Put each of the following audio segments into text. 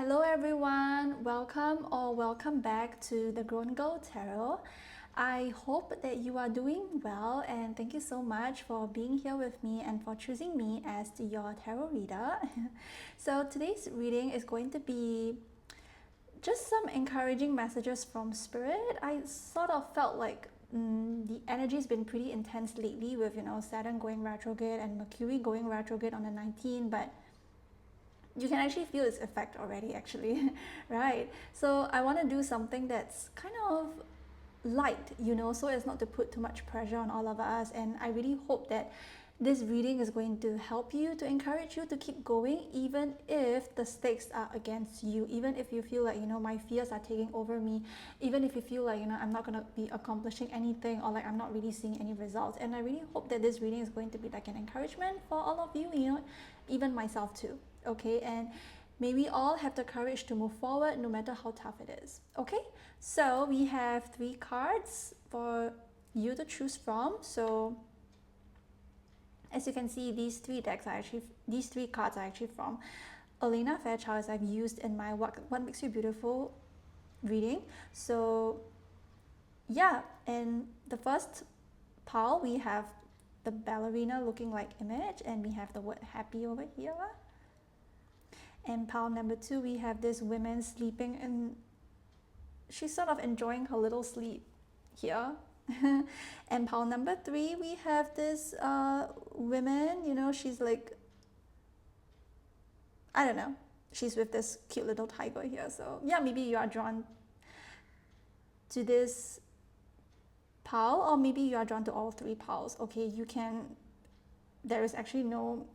Hello everyone, welcome back to the Grown Girl Tarot. I hope that you are doing well and thank you so much for being here with me and for choosing me as your tarot reader. So today's reading is going to be just some encouraging messages from Spirit. I sort of felt like the energy's been pretty intense lately with Saturn going retrograde and Mercury going retrograde on the 19th, but you can actually feel its effect already actually. Right? So I want to do something that's kind of light, so as not to put too much pressure on all of us, and I really hope that this reading is going to help you, to encourage you to keep going even if the stakes are against you, even if you feel like my fears are taking over me, even if you feel like I'm not going to be accomplishing anything, or like I'm not really seeing any results. And I really hope that this reading is going to be like an encouragement for all of you, even myself too. Okay, and may we all have the courage to move forward no matter how tough it is. Okay, so we have 3 cards for you to choose from. So as you can see, these 3 cards are actually from Elena Fairchild, I've used in my What Makes You Beautiful reading. So yeah, and the first pile we have the ballerina looking like image, and we have the word happy over here. And pile number 2, we have this woman sleeping, and she's sort of enjoying her little sleep here. And pile number 3, we have this woman, she's like, I don't know, she's with this cute little tiger here. So yeah, maybe you are drawn to this pile, or maybe you are drawn to all 3 piles. Okay, there is actually no,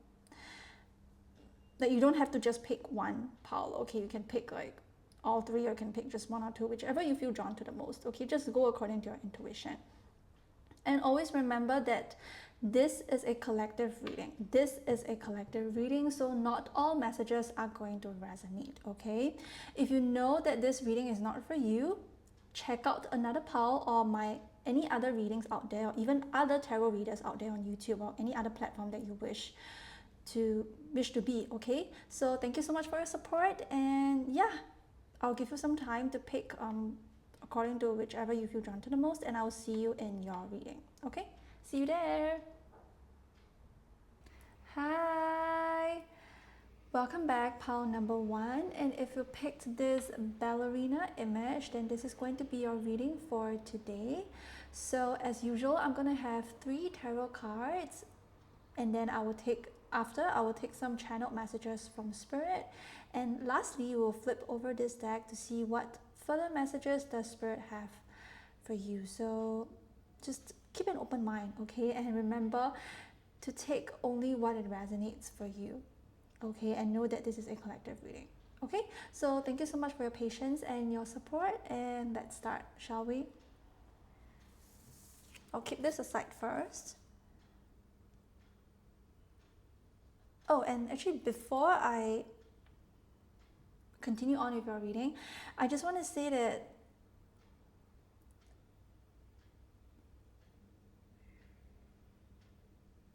like, you don't have to just pick one pile. Okay, you can pick like all 3, or you can pick just 1 or 2, whichever you feel drawn to the most. Okay, just go according to your intuition. And always remember that this is a collective reading. This is a collective reading, so not all messages are going to resonate. Okay, if you know that this reading is not for you, check out another pile or any other readings out there, or even other tarot readers out there on YouTube or any other platform that you wish to be. Okay, so thank you so much for your support, and yeah, I'll give you some time to pick according to whichever you feel drawn to the most, and I'll see you in your reading. Okay, see you there. Hi, welcome back, pile number 1. And if you picked this ballerina image, then this is going to be your reading for today. So as usual, I'm gonna have 3 tarot cards, and then I will take some channeled messages from Spirit, and lastly we'll flip over this deck to see what further messages does Spirit have for you. So just keep an open mind, okay, and remember to take only what it resonates for you, okay, and know that this is a collective reading. Okay, so thank you so much for your patience and your support, and let's start, shall we? I'll keep this aside first. Oh, and actually, before I continue on with your reading, I just want to say that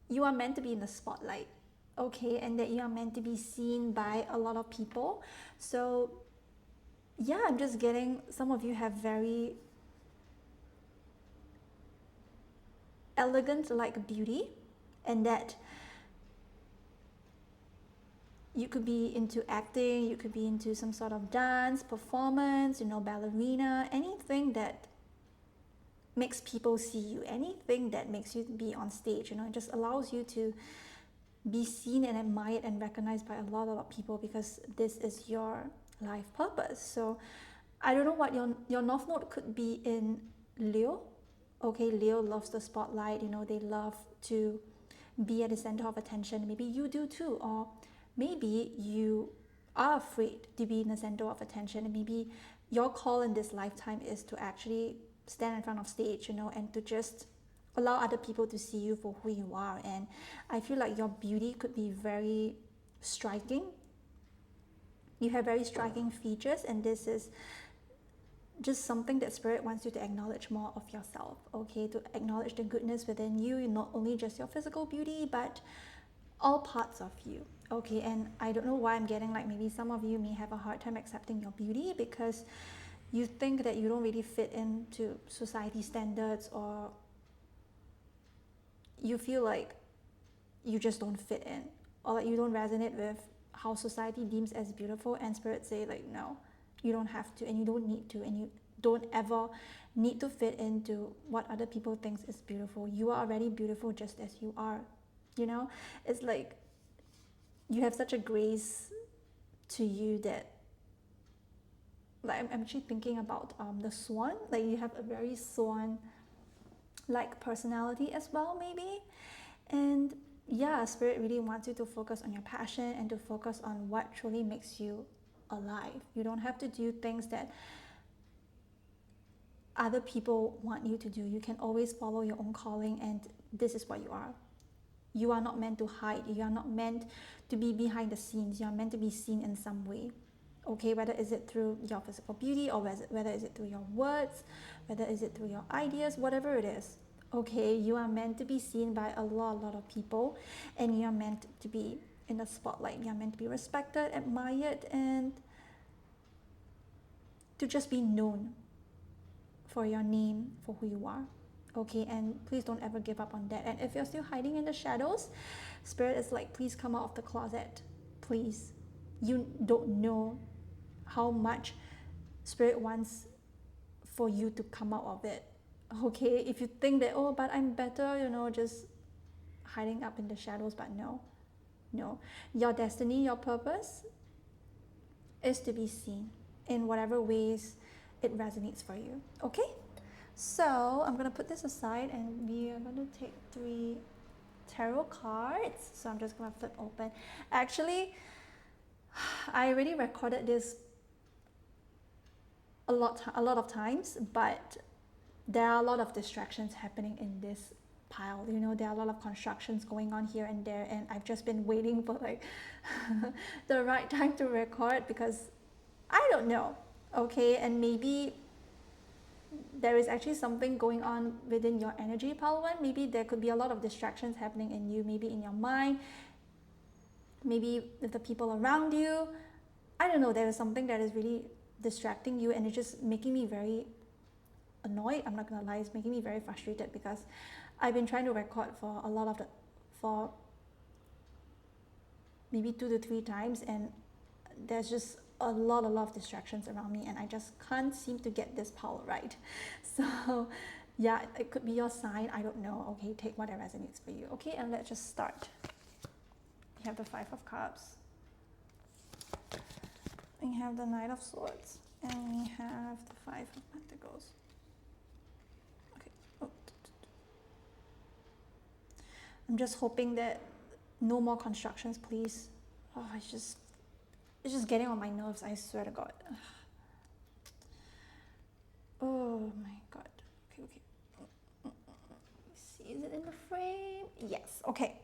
you are meant to be in the spotlight, okay, and that you are meant to be seen by a lot of people. So yeah, I'm just getting, some of you have very elegant like beauty, and that you could be into acting, you could be into some sort of dance, performance, ballerina, anything that makes people see you, anything that makes you be on stage, it just allows you to be seen and admired and recognized by a lot of people, because this is your life purpose. So I don't know what your North Node could be in Leo. Okay, Leo loves the spotlight, they love to be at the center of attention. Maybe you do too, or maybe you are afraid to be in the center of attention, and maybe your call in this lifetime is to actually stand in front of stage, and to just allow other people to see you for who you are. And I feel like your beauty could be very striking. You have very striking features, and this is just something that Spirit wants you to acknowledge more of yourself, okay, to acknowledge the goodness within you, not only just your physical beauty, but all parts of you. Okay, and I don't know why I'm getting like maybe some of you may have a hard time accepting your beauty because you think that you don't really fit into society standards, or you feel like you just don't fit in, or like you don't resonate with how society deems as beautiful, and Spirit say like, no, you don't have to, and you don't need to, and you don't ever need to fit into what other people think is beautiful. You are already beautiful just as you are. You know, it's like you have such a grace to you that, like, I'm actually thinking about the swan. Like, you have a very swan like personality as well, maybe. And yeah, Spirit really wants you to focus on your passion and to focus on what truly makes you alive. You don't have to do things that other people want you to do. You can always follow your own calling, and this is what you are. You are not meant to hide. You are not meant to be behind the scenes. You are meant to be seen in some way. Okay, whether is it through your physical beauty, or whether is it through your words, whether is it through your ideas, whatever it is. Okay, you are meant to be seen by a lot of people, and you are meant to be in the spotlight. You are meant to be respected, admired, and to just be known for your name, for who you are. Okay, and please don't ever give up on that. And if you're still hiding in the shadows, Spirit is like, please come out of the closet. Please. You don't know how much Spirit wants for you to come out of it. Okay, if you think that, oh, but I'm better, just hiding up in the shadows, but no. Your destiny, your purpose is to be seen in whatever ways it resonates for you. Okay? So I'm going to put this aside, and we are going to take 3 tarot cards. So I'm just going to flip open. Actually, I already recorded this a lot of times, but there are a lot of distractions happening in this pile. There are a lot of constructions going on here and there, and I've just been waiting for like the right time to record, because I don't know. Okay, and maybe there is actually something going on within your energy, pile 1. Maybe there could be a lot of distractions happening in you, maybe in your mind, maybe with the people around you. I don't know, there is something that is really distracting you, and it's just making me very annoyed. I'm not gonna lie, it's making me very frustrated, because I've been trying to record for maybe 2 to 3 times, and there's just a lot of distractions around me, and I just can't seem to get this pile right. So yeah, it could be your sign, I don't know. Okay, take what resonates for you. Okay, and let's just start. We have the 5 of Cups, we have the Knight of Swords, and we have the 5 of Pentacles. Okay. Oh. I'm just hoping that no more constructions, please. Oh, it's just getting on my nerves, I swear to God. Oh my God. Okay. See, is it in the frame? Yes. Okay.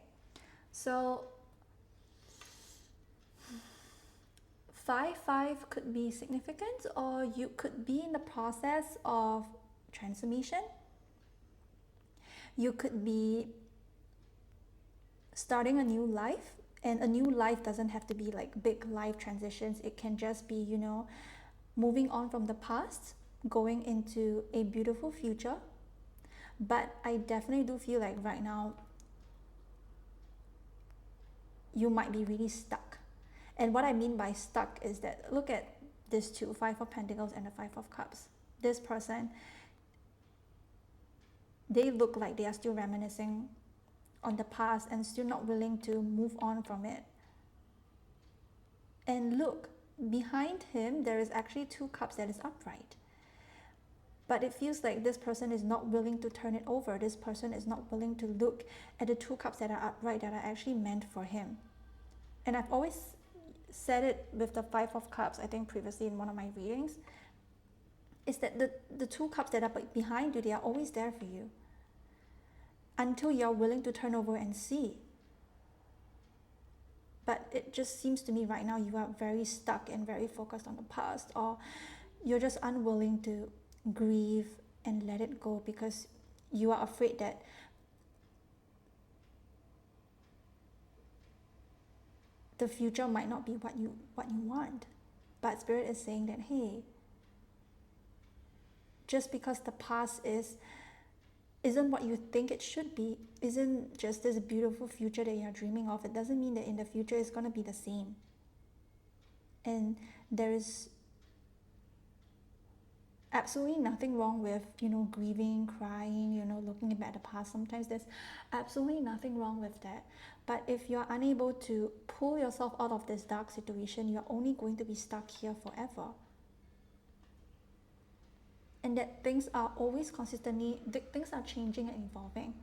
So 5 could be significant, or you could be in the process of transformation. You could be starting a new life, and a new life doesn't have to be like big life transitions. It can just be, moving on from the past, going into a beautiful future. But I definitely do feel like right now you might be really stuck. And what I mean by stuck is that, look at these 2, 5 of Pentacles and the 5 of Cups. This person, they look like they are still reminiscing on the past and still not willing to move on from it. And look, behind him, there is actually 2 cups that is upright. But it feels like this person is not willing to turn it over. This person is not willing to look at the 2 cups that are upright, that are actually meant for him. And I've always said it with the 5 of Cups, I think previously in one of my readings, is that the 2 cups that are behind you, they are always there for you, until you're willing to turn over and see. But it just seems to me right now you are very stuck and very focused on the past, or you're just unwilling to grieve and let it go, because you are afraid that the future might not be what you want. But Spirit is saying that, hey, just because the past isn't what you think it should be, isn't just this beautiful future that you're dreaming of, it doesn't mean that in the future it's going to be the same. And there is absolutely nothing wrong with, grieving, crying, looking back at the past. Sometimes there's absolutely nothing wrong with that. But if you're unable to pull yourself out of this dark situation, you're only going to be stuck here forever. And that things are always things are changing and evolving.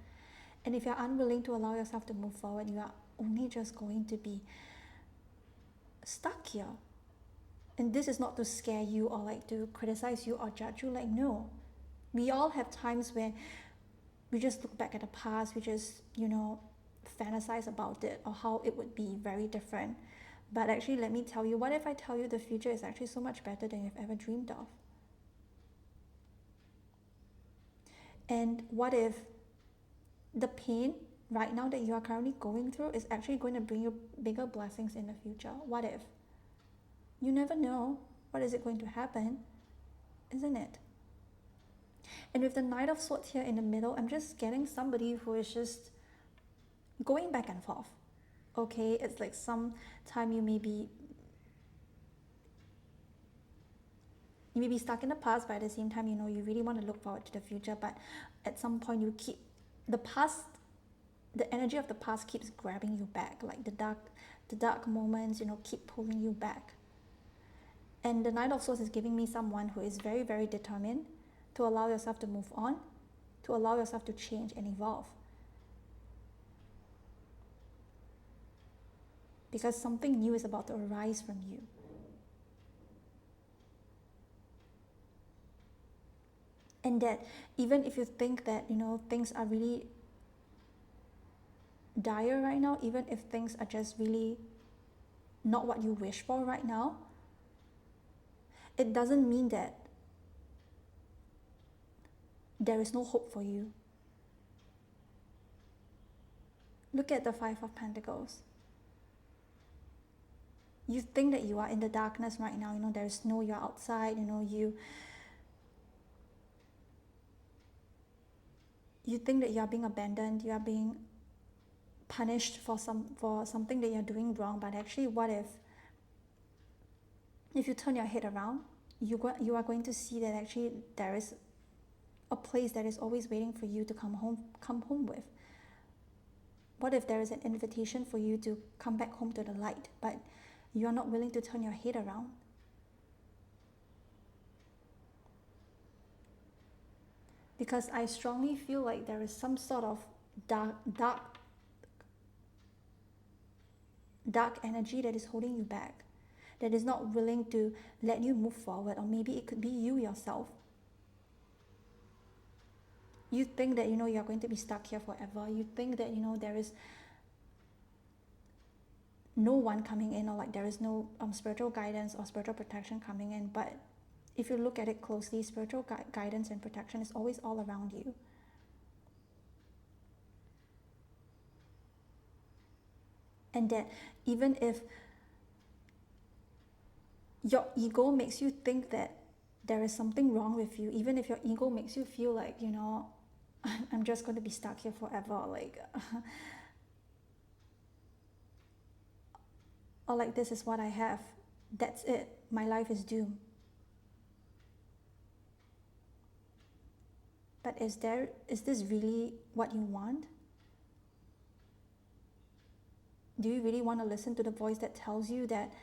And if you're unwilling to allow yourself to move forward, you are only just going to be stuck here. And this is not to scare you or like to criticize you or judge you. Like, no. We all have times where we just look back at the past, we just, fantasize about it or how it would be very different. But actually, let me tell you, what if I tell you the future is actually so much better than you've ever dreamed of? And what if the pain right now that you are currently going through is actually going to bring you bigger blessings in the future? What if? You never know. What is it going to happen? Isn't it? And with the Knight of Swords here in the middle, I'm just getting somebody who is just going back and forth. Okay, it's like some time you may be stuck in the past, but at the same time, you really want to look forward to the future. But at some point, you keep the energy of the past keeps grabbing you back, like the dark moments, keep pulling you back. And the Knight of Swords is giving me someone who is very, very determined to allow yourself to move on, to allow yourself to change and evolve. Because something new is about to arise from you. And that even if you think that, things are really dire right now, even if things are just really not what you wish for right now, it doesn't mean that there is no hope for you. Look at the Five of Pentacles. You think that you are in the darkness right now, there's no, you're outside, you think that you are being abandoned, you are being punished for something that you're doing wrong. But actually, what if you turn your head around, you are going to see that actually there is a place that is always waiting for you to come home with. What if there is an invitation for you to come back home to the light, but you are not willing to turn your head around? Because I strongly feel like there is some sort of dark energy that is holding you back, that is not willing to let you move forward. Or maybe it could be you yourself. You think that you're going to be stuck here forever. You think that there is no one coming in, or like there is no spiritual guidance or spiritual protection coming in. But if you look at it closely, spiritual guidance and protection is always all around you. And that even if your ego makes you think that there is something wrong with you, even if your ego makes you feel like, I'm just going to be stuck here forever, like, or like, this is what I have, that's it, my life is doomed. But is this really what you want? Do you really want to listen to the voice that tells you that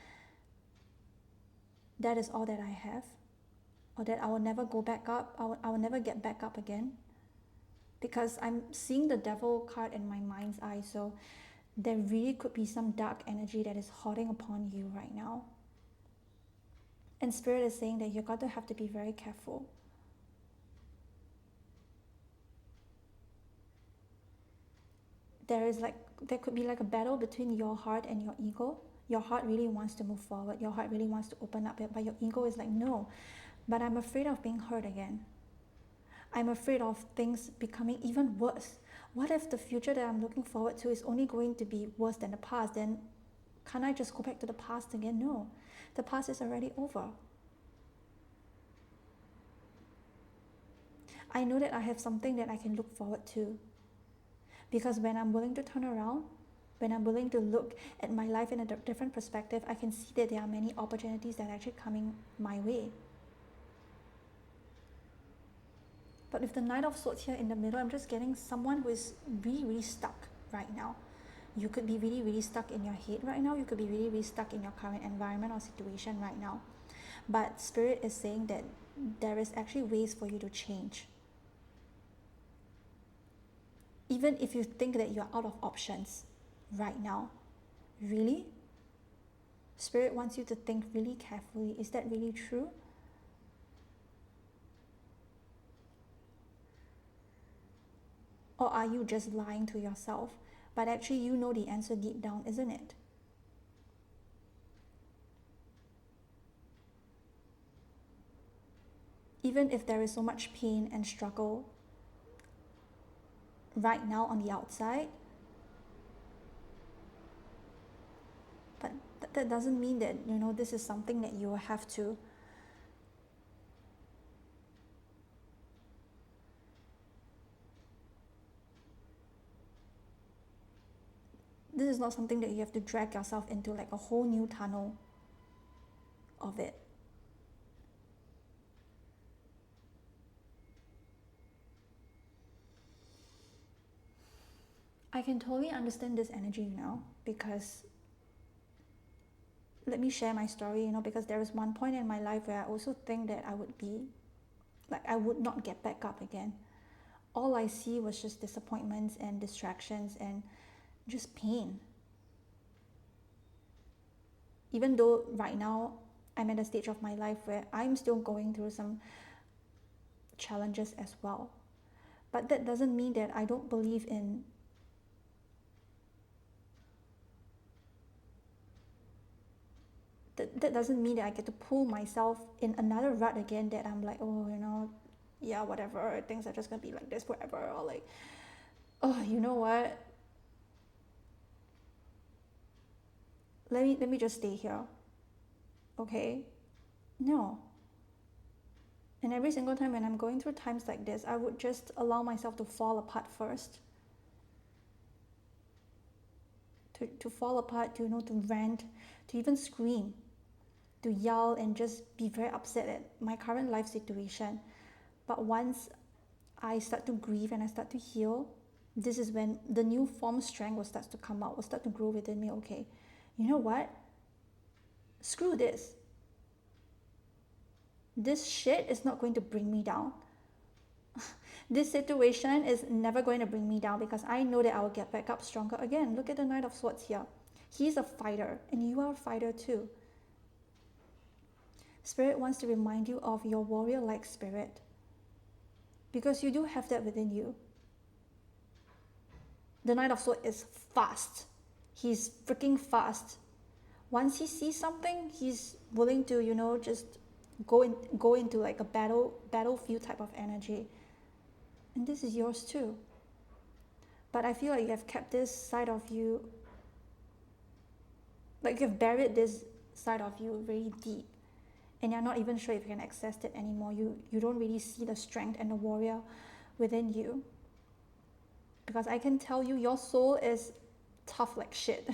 that is all that I have? Or that I will never go back up, I will never get back up again? Because I'm seeing the Devil card in my mind's eye, so there really could be some dark energy that is holding upon you right now. And Spirit is saying that you're going to have to be very careful. There could be like a battle between your heart and your ego. Your heart really wants to move forward. Your heart really wants to open up, but your ego is like, no, but I'm afraid of being hurt again. I'm afraid of things becoming even worse. What if the future that I'm looking forward to is only going to be worse than the past? Then Can't I just go back to the past again? No, the past is already over. I know that I have something that I can look forward to. Because when I'm willing to turn around, when I'm willing to look at my life in a different perspective, I can see that there are many opportunities that are actually coming my way. But with the Knight of Swords here in the middle, I'm just getting someone who is really, really stuck right now. You could be really, really stuck in your head right now. You could be really, really stuck in your current environment or situation right now. But Spirit is saying that there is actually ways for you to change. Even if you think that you're out of options right now, really? Spirit wants you to think really carefully. Is that really true? Or are you just lying to yourself? But actually you know the answer deep down, isn't it? Even if there is so much pain and struggle right now on the outside, but that doesn't mean that, this is something that you have to this is not something that you have to drag yourself into like a whole new tunnel of it. I can totally understand this energy, because let me share my story, because there was one point in my life where I also think that I would not get back up again. All I see was just disappointments and distractions and just pain. Even though right now I'm at a stage of my life where I'm still going through some challenges as well. But that doesn't mean that I don't believe in that doesn't mean that I get to pull myself in another rut again, that I'm like, oh, yeah, whatever, things are just gonna be like this forever, or like, oh, you know what, let me just stay here, okay? No. And every single time when I'm going through times like this, I would just allow myself to fall apart first, to fall apart, to rant, to even scream, to yell and just be very upset at my current life situation. But once I start to grieve and I start to heal, this is when the new form strength will start to come out, will start to grow within me. Okay, you know what? Screw this. This shit is not going to bring me down. This situation is never going to bring me down, because I know that I will get back up stronger again. Look at the Knight of Swords here. He's a fighter, and you are a fighter too. Spirit wants to remind you of your warrior-like spirit, because you do have that within you. The Knight of Swords is fast. He's freaking fast. Once he sees something, he's willing to, just go into like a battlefield type of energy. And this is yours too. But I feel like you have kept this side of you, like you've buried this side of you very deep, and you're not even sure if you can access it anymore. You don't really see the strength and the warrior within you. Because I can tell you, your soul is tough like shit.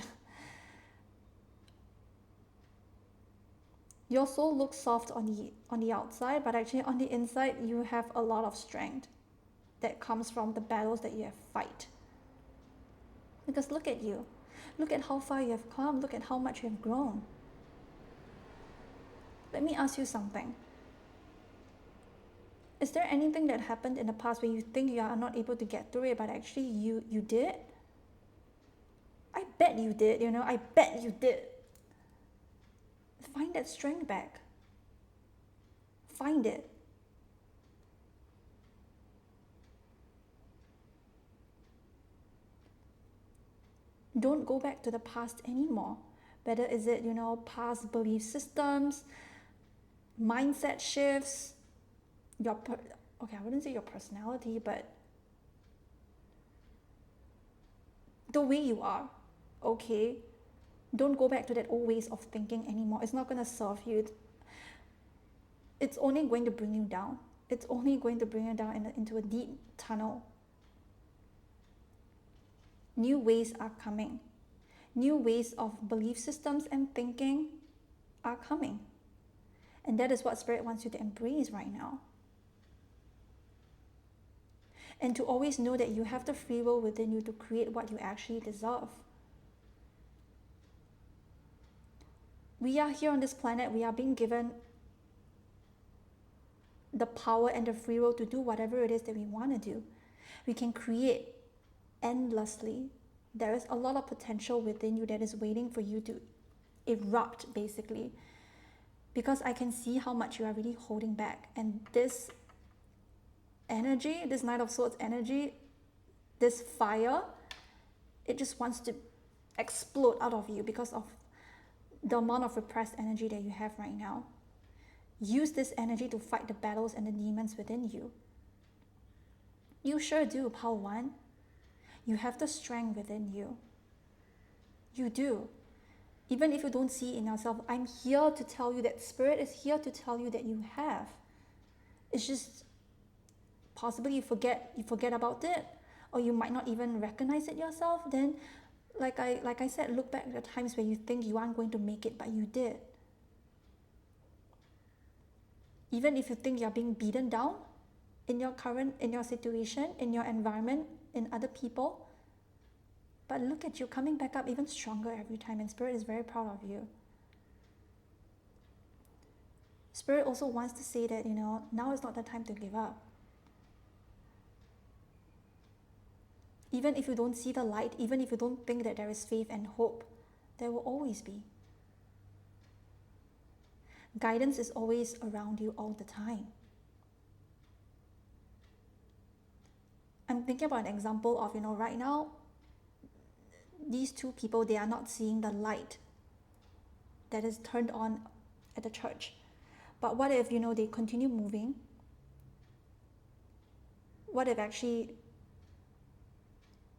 Your soul looks soft on the outside, but actually on the inside you have a lot of strength that comes from the battles that you have fight. Because look at you. Look at how far you have come. Look at how much you have grown. Let me ask you something. Is there anything that happened in the past where you think you are not able to get through it, but actually you did? I bet you did, I bet you did. Find that strength back. Find it. Don't go back to the past anymore. Whether is it, past belief systems, mindset shifts, okay, I wouldn't say your personality, but the way you are, okay? Don't go back to that old ways of thinking anymore. It's not going to serve you. It's only going to bring you down. It's only going to bring you down into a deep tunnel. New ways are coming. New ways of belief systems and thinking are coming. And that is what Spirit wants you to embrace right now. And to always know that you have the free will within you to create what you actually deserve. We are here on this planet. We are being given the power and the free will to do whatever it is that we want to do. We can create endlessly. There is a lot of potential within you that is waiting for you to erupt, basically. Because I can see how much you are really holding back. And this energy, this Knight of Swords energy, this fire, it just wants to explode out of you because of the amount of repressed energy that you have right now. Use this energy to fight the battles and the demons within you. You sure do, Power One. You have the strength within you. You do. Even if you don't see it in yourself, I'm here to tell you that Spirit is here to tell you that you have. It's just possibly you forget about it, or you might not even recognize it yourself. Then, like I said, look back at the times where you think you aren't going to make it, but you did. Even if you think you're being beaten down in your situation, in your environment, in other people, but look at you coming back up even stronger every time, and Spirit is very proud of you. Spirit also wants to say that, now is not the time to give up. Even if you don't see the light, even if you don't think that there is faith and hope, there will always be. Guidance is always around you all the time. I'm thinking about an example of, right now, these two people, they are not seeing the light that is turned on at the church. But what if, they continue moving? What if actually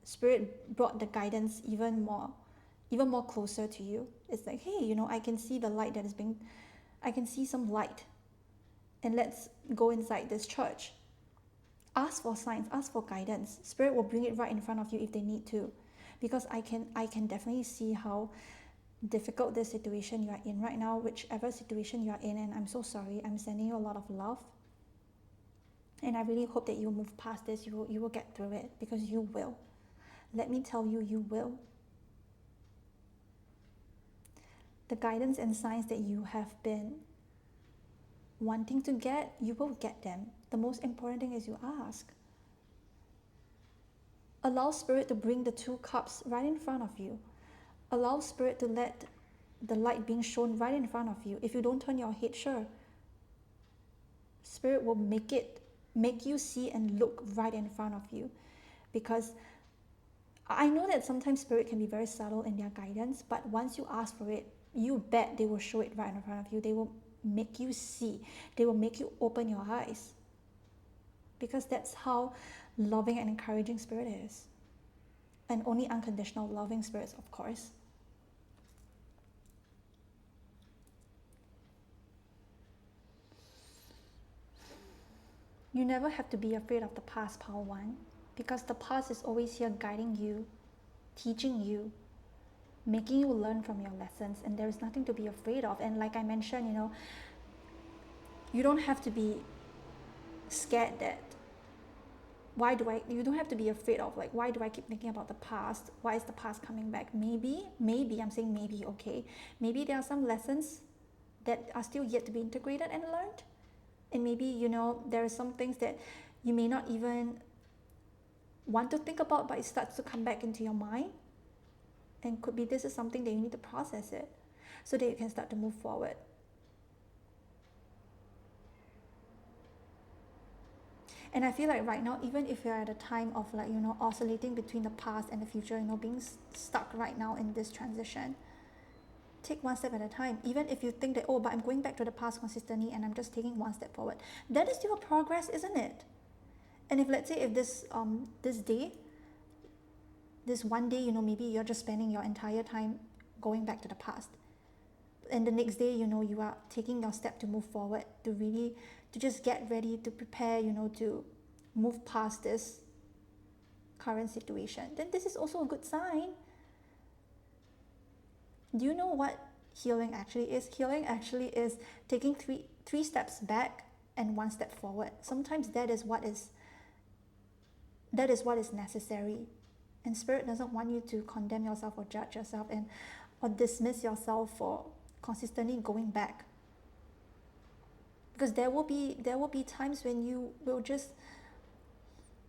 Spirit brought the guidance even more closer to you? It's like, hey, I can see the light I can see some light, and let's go inside this church. Ask for signs, ask for guidance. Spirit will bring it right in front of you if they need to, because I can definitely see how difficult this situation you are in right now, whichever situation you are in, and I'm so sorry. I'm sending you a lot of love, and I really hope that you'll move past this. You will get through it, because you will. Let me tell you, you will. The guidance and signs that you have been wanting to get, you will get them. The most important thing is you ask. Allow Spirit to bring the 2 cups right in front of you. Allow Spirit to let the light being shown right in front of you. If you don't turn your head, sure. Spirit will make you see and look right in front of you. Because I know that sometimes Spirit can be very subtle in their guidance, but once you ask for it, you bet they will show it right in front of you. They will make you see. They will make you open your eyes. Because that's how loving and encouraging Spirit is. And only unconditional loving spirits, of course. You never have to be afraid of the past, Power One, because the past is always here guiding you, teaching you, making you learn from your lessons, and there is nothing to be afraid of. And like I mentioned, you don't have to be scared that you don't have to be afraid of, like, why do I keep thinking about the past? Why is the past coming back? Maybe, I'm saying maybe, okay? Maybe there are some lessons that are still yet to be integrated and learned. And maybe, there are some things that you may not even want to think about, but it starts to come back into your mind. And could be this is something that you need to process it so that you can start to move forward. And I feel like right now, even if you're at a time of oscillating between the past and the future, being stuck right now in this transition, take one step at a time. Even if you think that, but I'm going back to the past consistently and I'm just taking one step forward, that is still progress, isn't it? And if, let's say, if this one day, maybe you're just spending your entire time going back to the past. And the next day, you are taking your step to move forward, to just get ready, to prepare, to move past this current situation, then this is also a good sign. Do you know what healing actually is? Healing actually is taking three steps back and one step forward. Sometimes that is what is necessary. And Spirit doesn't want you to condemn yourself or judge yourself or dismiss yourself for consistently going back. Because there will be times when you will just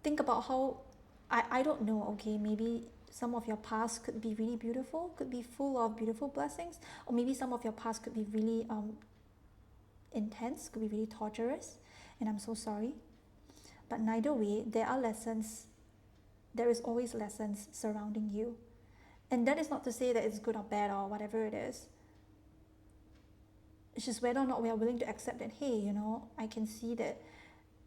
think about how, I don't know, okay, maybe some of your past could be really beautiful, could be full of beautiful blessings, or maybe some of your past could be really intense, could be really torturous, and I'm so sorry. But neither way, there are lessons. There is always lessons surrounding you. And that is not to say that it's good or bad or whatever it is. It's just whether or not we are willing to accept that, hey, I can see that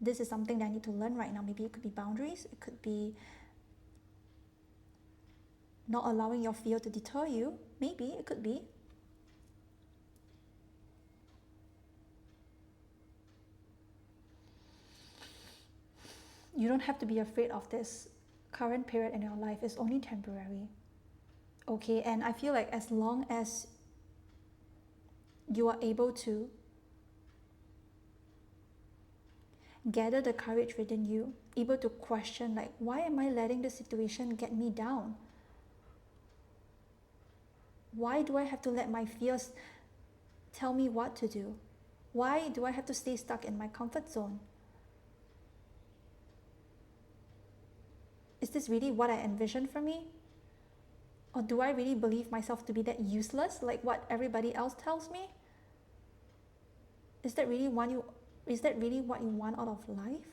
this is something that I need to learn right now. Maybe it could be boundaries. It could be not allowing your fear to deter you. Maybe it could be. You don't have to be afraid of this current period in your life. It's only temporary. Okay, and I feel like as long as you are able to gather the courage within you, able to question, like, why am I letting the situation get me down? Why do I have to let my fears tell me what to do? Why do I have to stay stuck in my comfort zone? Is this really what I envisioned for me? Or do I really believe myself to be that useless, like what everybody else tells me? Is that really what you want out of life?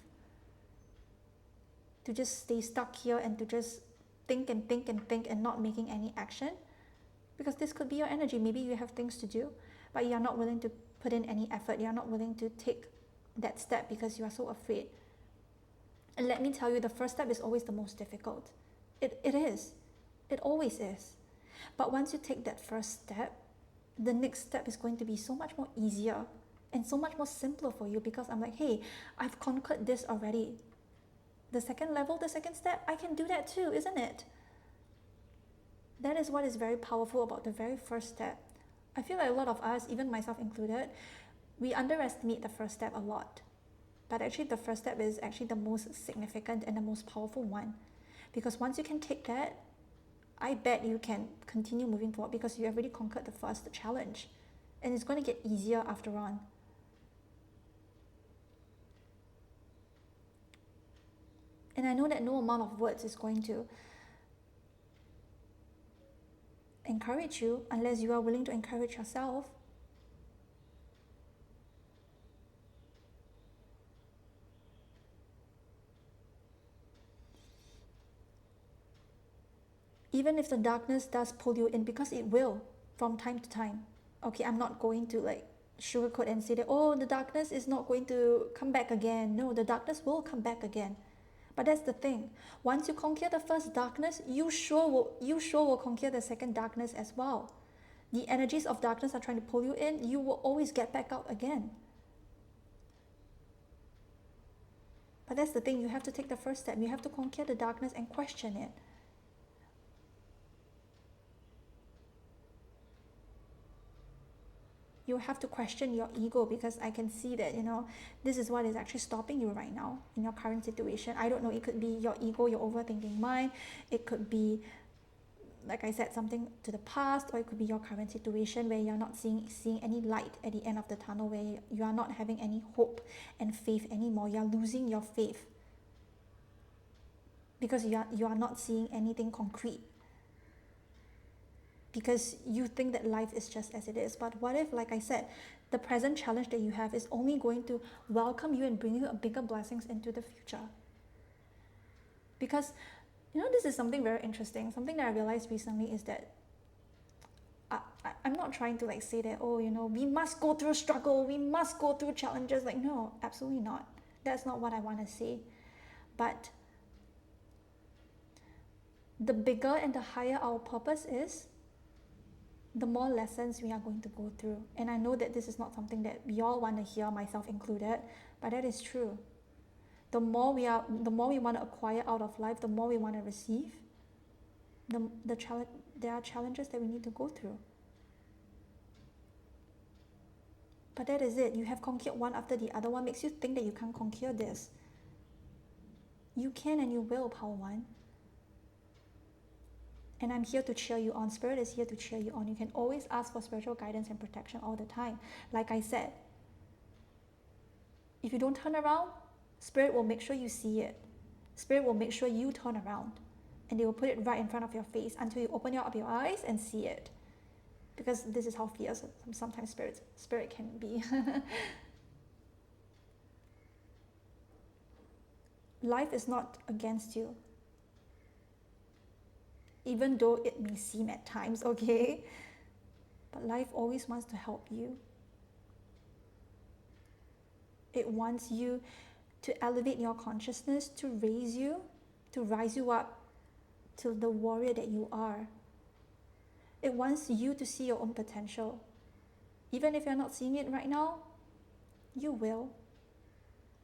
To just stay stuck here and to just think and think and think and not making any action? Because this could be your energy. Maybe you have things to do, but you are not willing to put in any effort. You are not willing to take that step because you are so afraid. And let me tell you, the first step is always the most difficult. It is. It always is. But once you take that first step, the next step is going to be so much more easier and so much more simpler for you, because I'm like, hey, I've conquered this already. The second level, the second step, I can do that too, isn't it? That is what is very powerful about the very first step. I feel like a lot of us, even myself included, we underestimate the first step a lot. But actually the first step is actually the most significant and the most powerful one. Because once you can take that, I bet you can continue moving forward because you have already conquered the first challenge. And it's going to get easier after on. And I know that no amount of words is going to encourage you unless you are willing to encourage yourself. Even if the darkness does pull you in, because it will from time to time. Okay, I'm not going to like sugarcoat and say that, oh, the darkness is not going to come back again. No, the darkness will come back again. But that's the thing. Once you conquer the first darkness, you sure will conquer the second darkness as well. The energies of darkness are trying to pull you in, you will always get back out again. But that's the thing, you have to take the first step. You have to conquer the darkness and question it. You have to question your ego, because I can see that, this is what is actually stopping you right now in your current situation. I don't know, it could be your ego, your overthinking mind. It could be, like I said, something to the past, or it could be your current situation where you're not seeing any light at the end of the tunnel, where you are not having any hope and faith anymore. You're losing your faith because you are not seeing anything concrete. Because you think that life is just as it is. But what if, like I said, the present challenge that you have is only going to welcome you and bring you bigger blessings into the future? Because, this is something very interesting. Something that I realized recently is that I'm not trying to like say that, oh, we must go through struggle, we must go through challenges. Like, no, absolutely not. That's not what I want to say. But the bigger and the higher our purpose is, the more lessons we are going to go through. And I know that this is not something that we all want to hear, myself included, but that is true. The more we want to acquire out of life, the more we want to receive, there are challenges that we need to go through. But that is it. You have conquered one after the other. What makes you think that you can't conquer this? You can and you will, Power One. And I'm here to cheer you on. Spirit is here to cheer you on. You can always ask for spiritual guidance and protection all the time. Like I said, if you don't turn around, Spirit will make sure you see it. Spirit will make sure you turn around. And they will put it right in front of your face until you open up your eyes and see it. Because this is how fierce sometimes spirit can be. Life is not against you. Even though it may seem at times, okay? But life always wants to help you. It wants you to elevate your consciousness, to rise you up to the warrior that you are. It wants you to see your own potential. Even if you're not seeing it right now, you will.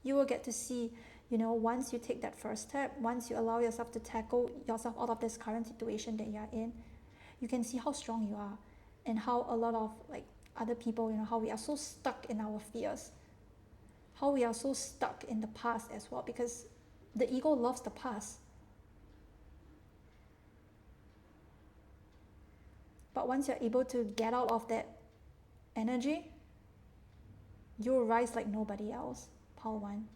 You will get to see, once you take that first step, once you allow yourself to tackle yourself out of this current situation that you're in, you can see how strong you are and how a lot of other people, how we are so stuck in our fears, how we are so stuck in the past as well, because the ego loves the past. But once you're able to get out of that energy, you'll rise like nobody else, Power One.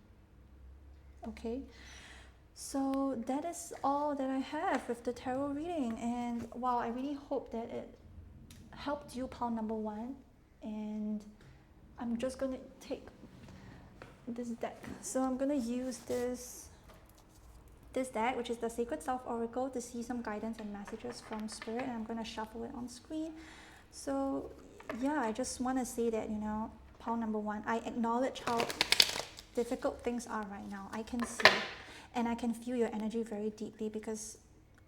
Okay? So that is all that I have with the tarot reading. And wow, I really hope that it helped you, Power Number One. And I'm just going to take this deck. So I'm going to use this deck, which is the Sacred Self Oracle, to see some guidance and messages from Spirit, and I'm going to shuffle it on screen. So yeah, I just want to say that, Power Number One, I acknowledge how difficult things are right now. I can see and I can feel your energy very deeply, because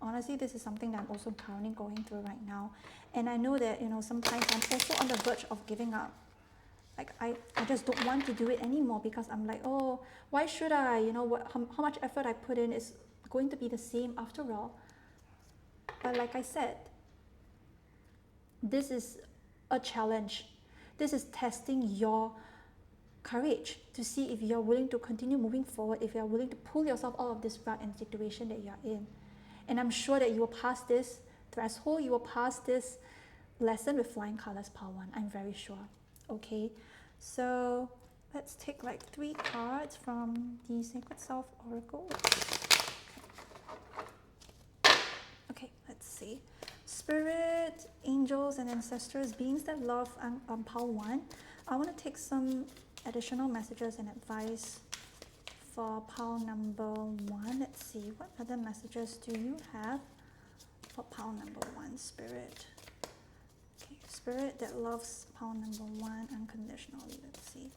honestly, this is something that I'm also currently going through right now. And I know that, sometimes I'm also on the verge of giving up. I just don't want to do it anymore, because I'm like, oh, why should I? How much effort I put in is going to be the same after all. But like I said, this is a challenge. This is testing your courage to see if you're willing to continue moving forward, if you're willing to pull yourself out of this rut and situation that you're in. And I'm sure that you will pass this threshold, you will pass this lesson with flying colors, Power One. I'm very sure. Okay, so let's take 3 cards from the Sacred Self Oracle. Okay, let's see. Spirit, angels, and ancestors, beings that love Power One. I want to take some additional messages and advice for Power Number One. Let's see, what other messages do you have for Power Number One, Spirit? Spirit that loves Power Number One unconditionally. Let's see.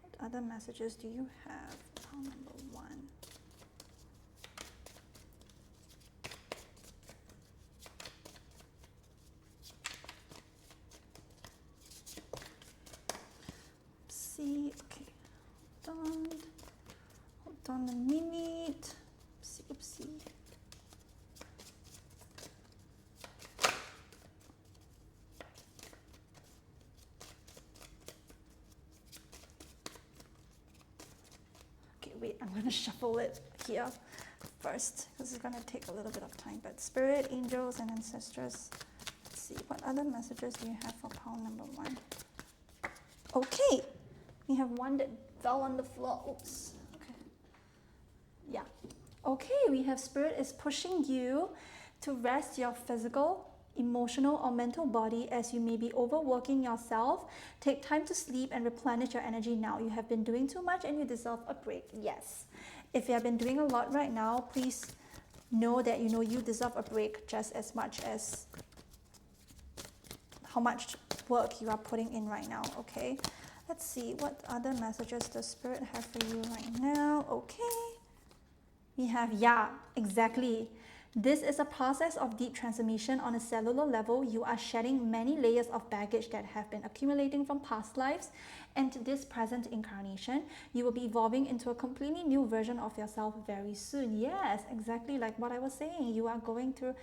What other messages do you have for Power Number One? See, okay. Hold on a minute. Oopsie. Wait, I'm going to shuffle it here first, because it's going to take a little bit of time. But Spirit, angels, and ancestors. Let's see, what other messages do you have for Power Number One? Okay, we have one that fell on the floor. Oops. Okay. Yeah. Okay, we have Spirit is pushing you to rest your physical, emotional, or mental body, as you may be overworking yourself. Take time to sleep and replenish your energy now. You have been doing too much and you deserve a break. Yes. If you have been doing a lot right now, please know that you deserve a break just as much as how much work you are putting in right now. Okay. Let's see, what other messages does Spirit have for you right now? Okay. We have, yeah, exactly. This is a process of deep transformation on a cellular level. You are shedding many layers of baggage that have been accumulating from past lives, and to this present incarnation, you will be evolving into a completely new version of yourself very soon. Yes, exactly like what I was saying. You are going through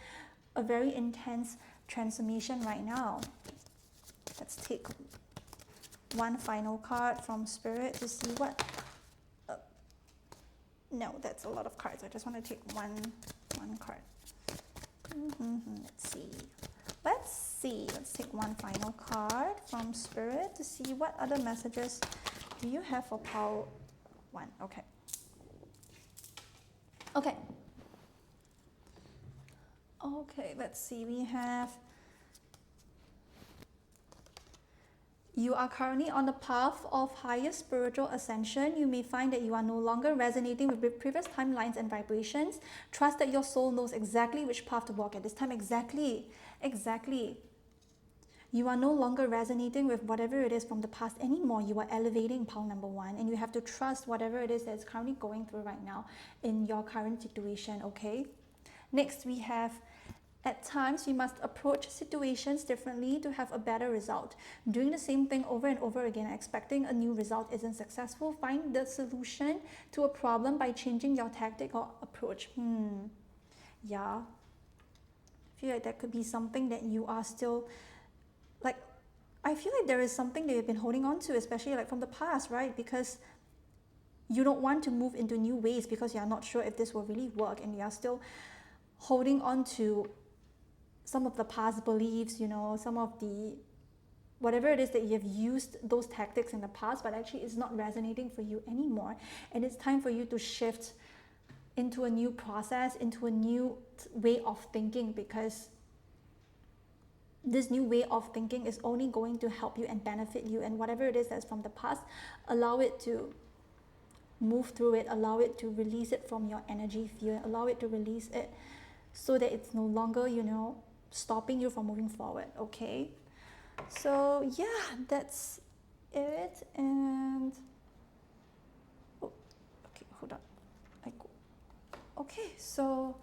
a very intense transformation right now. Let's take one final card from Spirit to see what... no, that's a lot of cards. I just want to take one card. Let's see. Let's take one final card from Spirit to see what other messages do you have for Pile 1. Okay. Okay, let's see. We have... you are currently on the path of higher spiritual ascension. You may find that you are no longer resonating with previous timelines and vibrations. Trust that your soul knows exactly which path to walk at this time. Exactly. You are no longer resonating with whatever it is from the past anymore. You are elevating pile number 1, and you have to trust whatever it is that's currently going through right now in your current situation, okay? Next, we have... at times, we must approach situations differently to have a better result. Doing the same thing over and over again and expecting a new result isn't successful. Find the solution to a problem by changing your tactic or approach. Yeah. I feel like that could be something that you are still... like, I feel like there is something that you've been holding on to, especially like from the past, right? Because you don't want to move into new ways because you're not sure if this will really work, and you are still holding on to some of the past beliefs, you know, some of the whatever it is that you have used those tactics in the past, but actually it's not resonating for you anymore. And it's time for you to shift into a new process, into a new way of thinking, because this new way of thinking is only going to help you and benefit you. And whatever it is that's from the past, allow it to move through it, allow it to release it from your energy field, allow it to release it so that it's no longer, you know, stopping you from moving forward, okay? So yeah, that's it. And oh, okay, hold on. Okay, so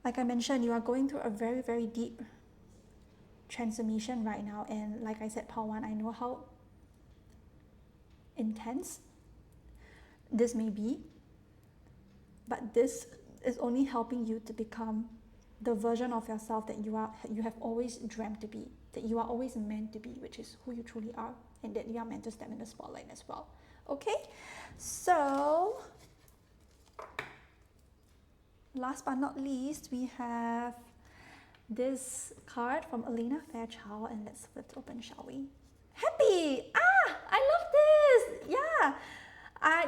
like I mentioned, you are going through a very, very deep transformation right now, and like I said, Pile 1, I know how intense this may be, but this is only helping you to become the version of yourself that you have always dreamt to be, that you are always meant to be, which is who you truly are, and that you are meant to step in the spotlight as well. Okay, so last but not least, we have this card from Elena Fairchild, and let's flip it open, shall we? Happy! I love this! Yeah!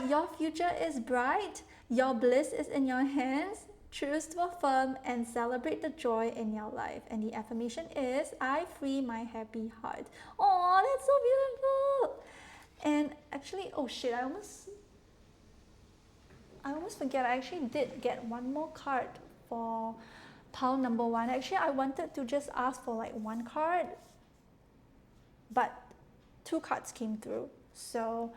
Your future is bright. Your bliss is in your hands. Choose to affirm and celebrate the joy in your life. And the affirmation is, I free my happy heart. Oh, that's so beautiful! And actually, oh shit, I almost forget. I actually did get one more card for pile number 1. Actually, I wanted to just ask for like one card, but 2 cards came through. So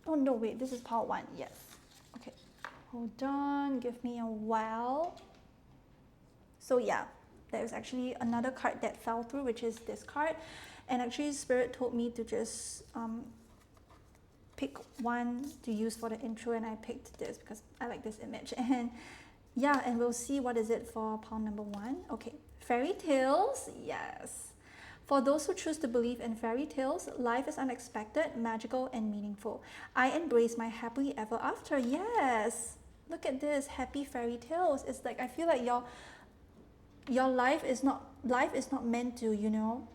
oh no, wait, this is pile 1. Yes. Okay, hold on, give me a while. So yeah, there's actually another card that fell through, which is this card. And actually Spirit told me to just pick one to use for the intro, and I picked this because I like this image. And yeah, and we'll see what is it for pile number 1. Okay, fairy tales. Yes. For those who choose to believe in fairy tales, life is unexpected, magical, and meaningful. I embrace my happily ever after. Yes. Look at this, happy fairy tales. It's like, I feel like your life is not meant to, you know,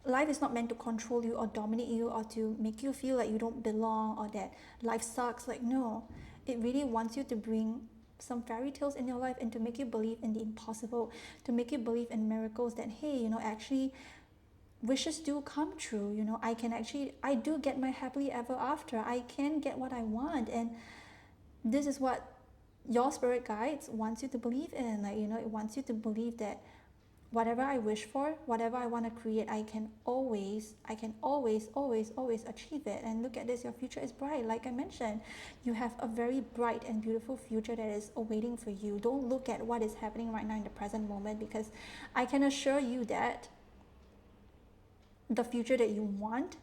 life is not meant to control you or dominate you or to make you feel like you don't belong or that life sucks. Like, no, it really wants you to bring some fairy tales in your life and to make you believe in the impossible, to make you believe in miracles, that hey, you know, actually wishes do come true. You know, I do get my happily ever after. I can get what I want, and this is what your spirit guides wants you to believe in. Like, you know, it wants you to believe that whatever I wish for, whatever I want to create, I can always achieve it. And look at this, your future is bright. Like I mentioned, you have a very bright and beautiful future that is awaiting for you. Don't look at what is happening right now in the present moment, because I can assure you that the future that you want,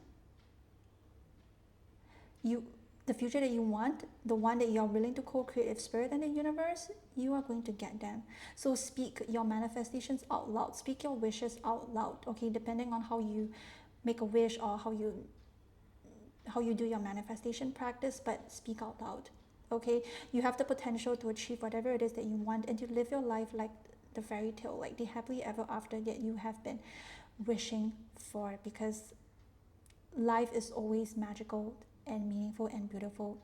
you the future that you want, the one that you're willing to co-create with spirit and the universe, you are going to get them. So speak your manifestations out loud, speak your wishes out loud, okay, depending on how you make a wish or how you do your manifestation practice, but speak out loud. Okay, you have the potential to achieve whatever it is that you want, and to live your life like the fairy tale, like the happily ever after that you have been wishing for, because life is always magical and meaningful and beautiful,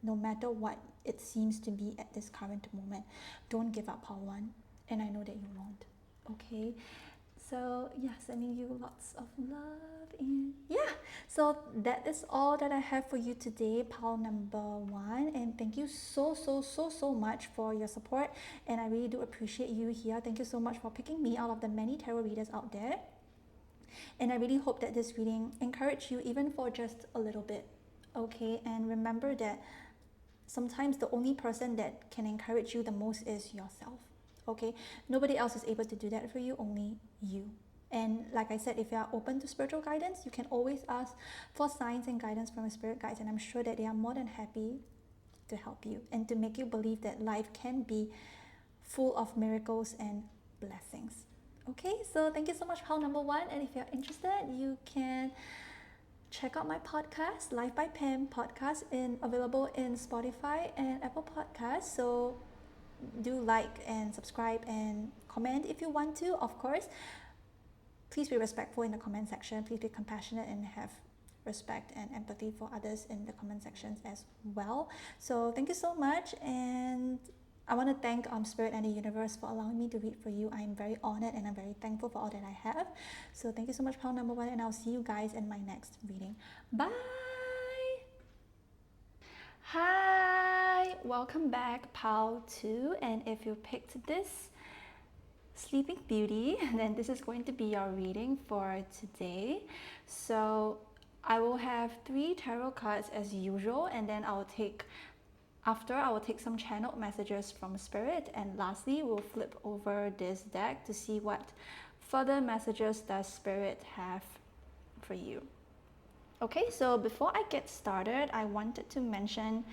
no matter what it seems to be at this current moment. Don't give up, Pawan, and I know that you won't. Okay, so yeah, sending you lots of love, and yeah, so that is all that I have for you today, pal number one. And thank you so much for your support, and I really do appreciate you here. Thank you so much for picking me out of the many tarot readers out there. And I really hope that this reading encouraged you, even for just a little bit. Okay, and remember that sometimes the only person that can encourage you the most is yourself. Okay, nobody else is able to do that for you, only you. And like I said, if you are open to spiritual guidance, you can always ask for signs and guidance from your spirit guides, and I'm sure that they are more than happy to help you and to make you believe that life can be full of miracles and blessings. Okay, so thank you so much, pal number one. And if you're interested, you can check out my podcast, Life by Pam podcast, available in Spotify and Apple Podcasts. So do like and subscribe and comment if you want to, of course. Please be respectful in the comment section. Please be compassionate and have respect and empathy for others in the comment sections as well. So thank you so much, and I want to thank Spirit and the universe for allowing me to read for you. I'm very honored and I'm very thankful for all that I have. So thank you so much, pal number one, and I'll see you guys in my next reading. Bye! Hi! Welcome back, pal 2. And if you picked this Sleeping Beauty, then this is going to be your reading for today. So I will have 3 tarot cards as usual, and then I will take some channeled messages from Spirit, and lastly we'll flip over this deck to see what further messages does Spirit have for you. Okay, so before I get started, I wanted to mention,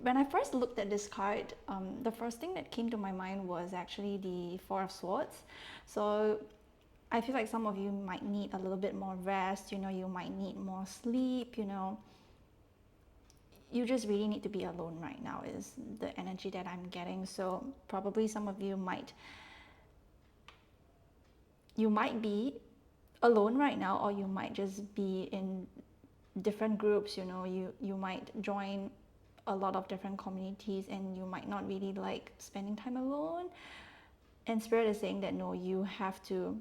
when I first looked at this card, the first thing that came to my mind was actually the Four of Swords. So I feel like some of you might need a little bit more rest, you might need more sleep, you just really need to be alone right now is the energy that I'm getting. So probably some of you might be alone right now, or you might just be in different groups, you might join a lot of different communities, and you might not really like spending time alone. And Spirit is saying that no, you have to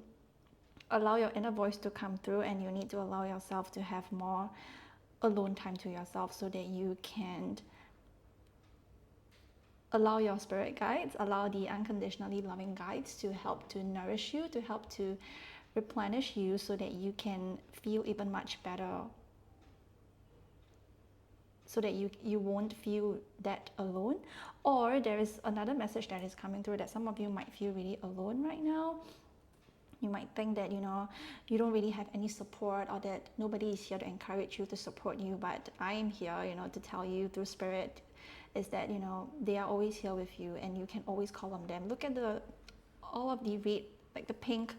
allow your inner voice to come through, and you need to allow yourself to have more alone time to yourself, so that you can allow your spirit guides, allow the unconditionally loving guides to help to nourish you, to help to replenish you, so that you can feel even much better, so that you won't feel that alone. Or there is another message that is coming through, that some of you might feel really alone right now. You might think that you don't really have any support, or that nobody is here to encourage you, to support you. But I am here to tell you through Spirit is that they are always here with you, and you can always call on them. Look at all of the red, like the pink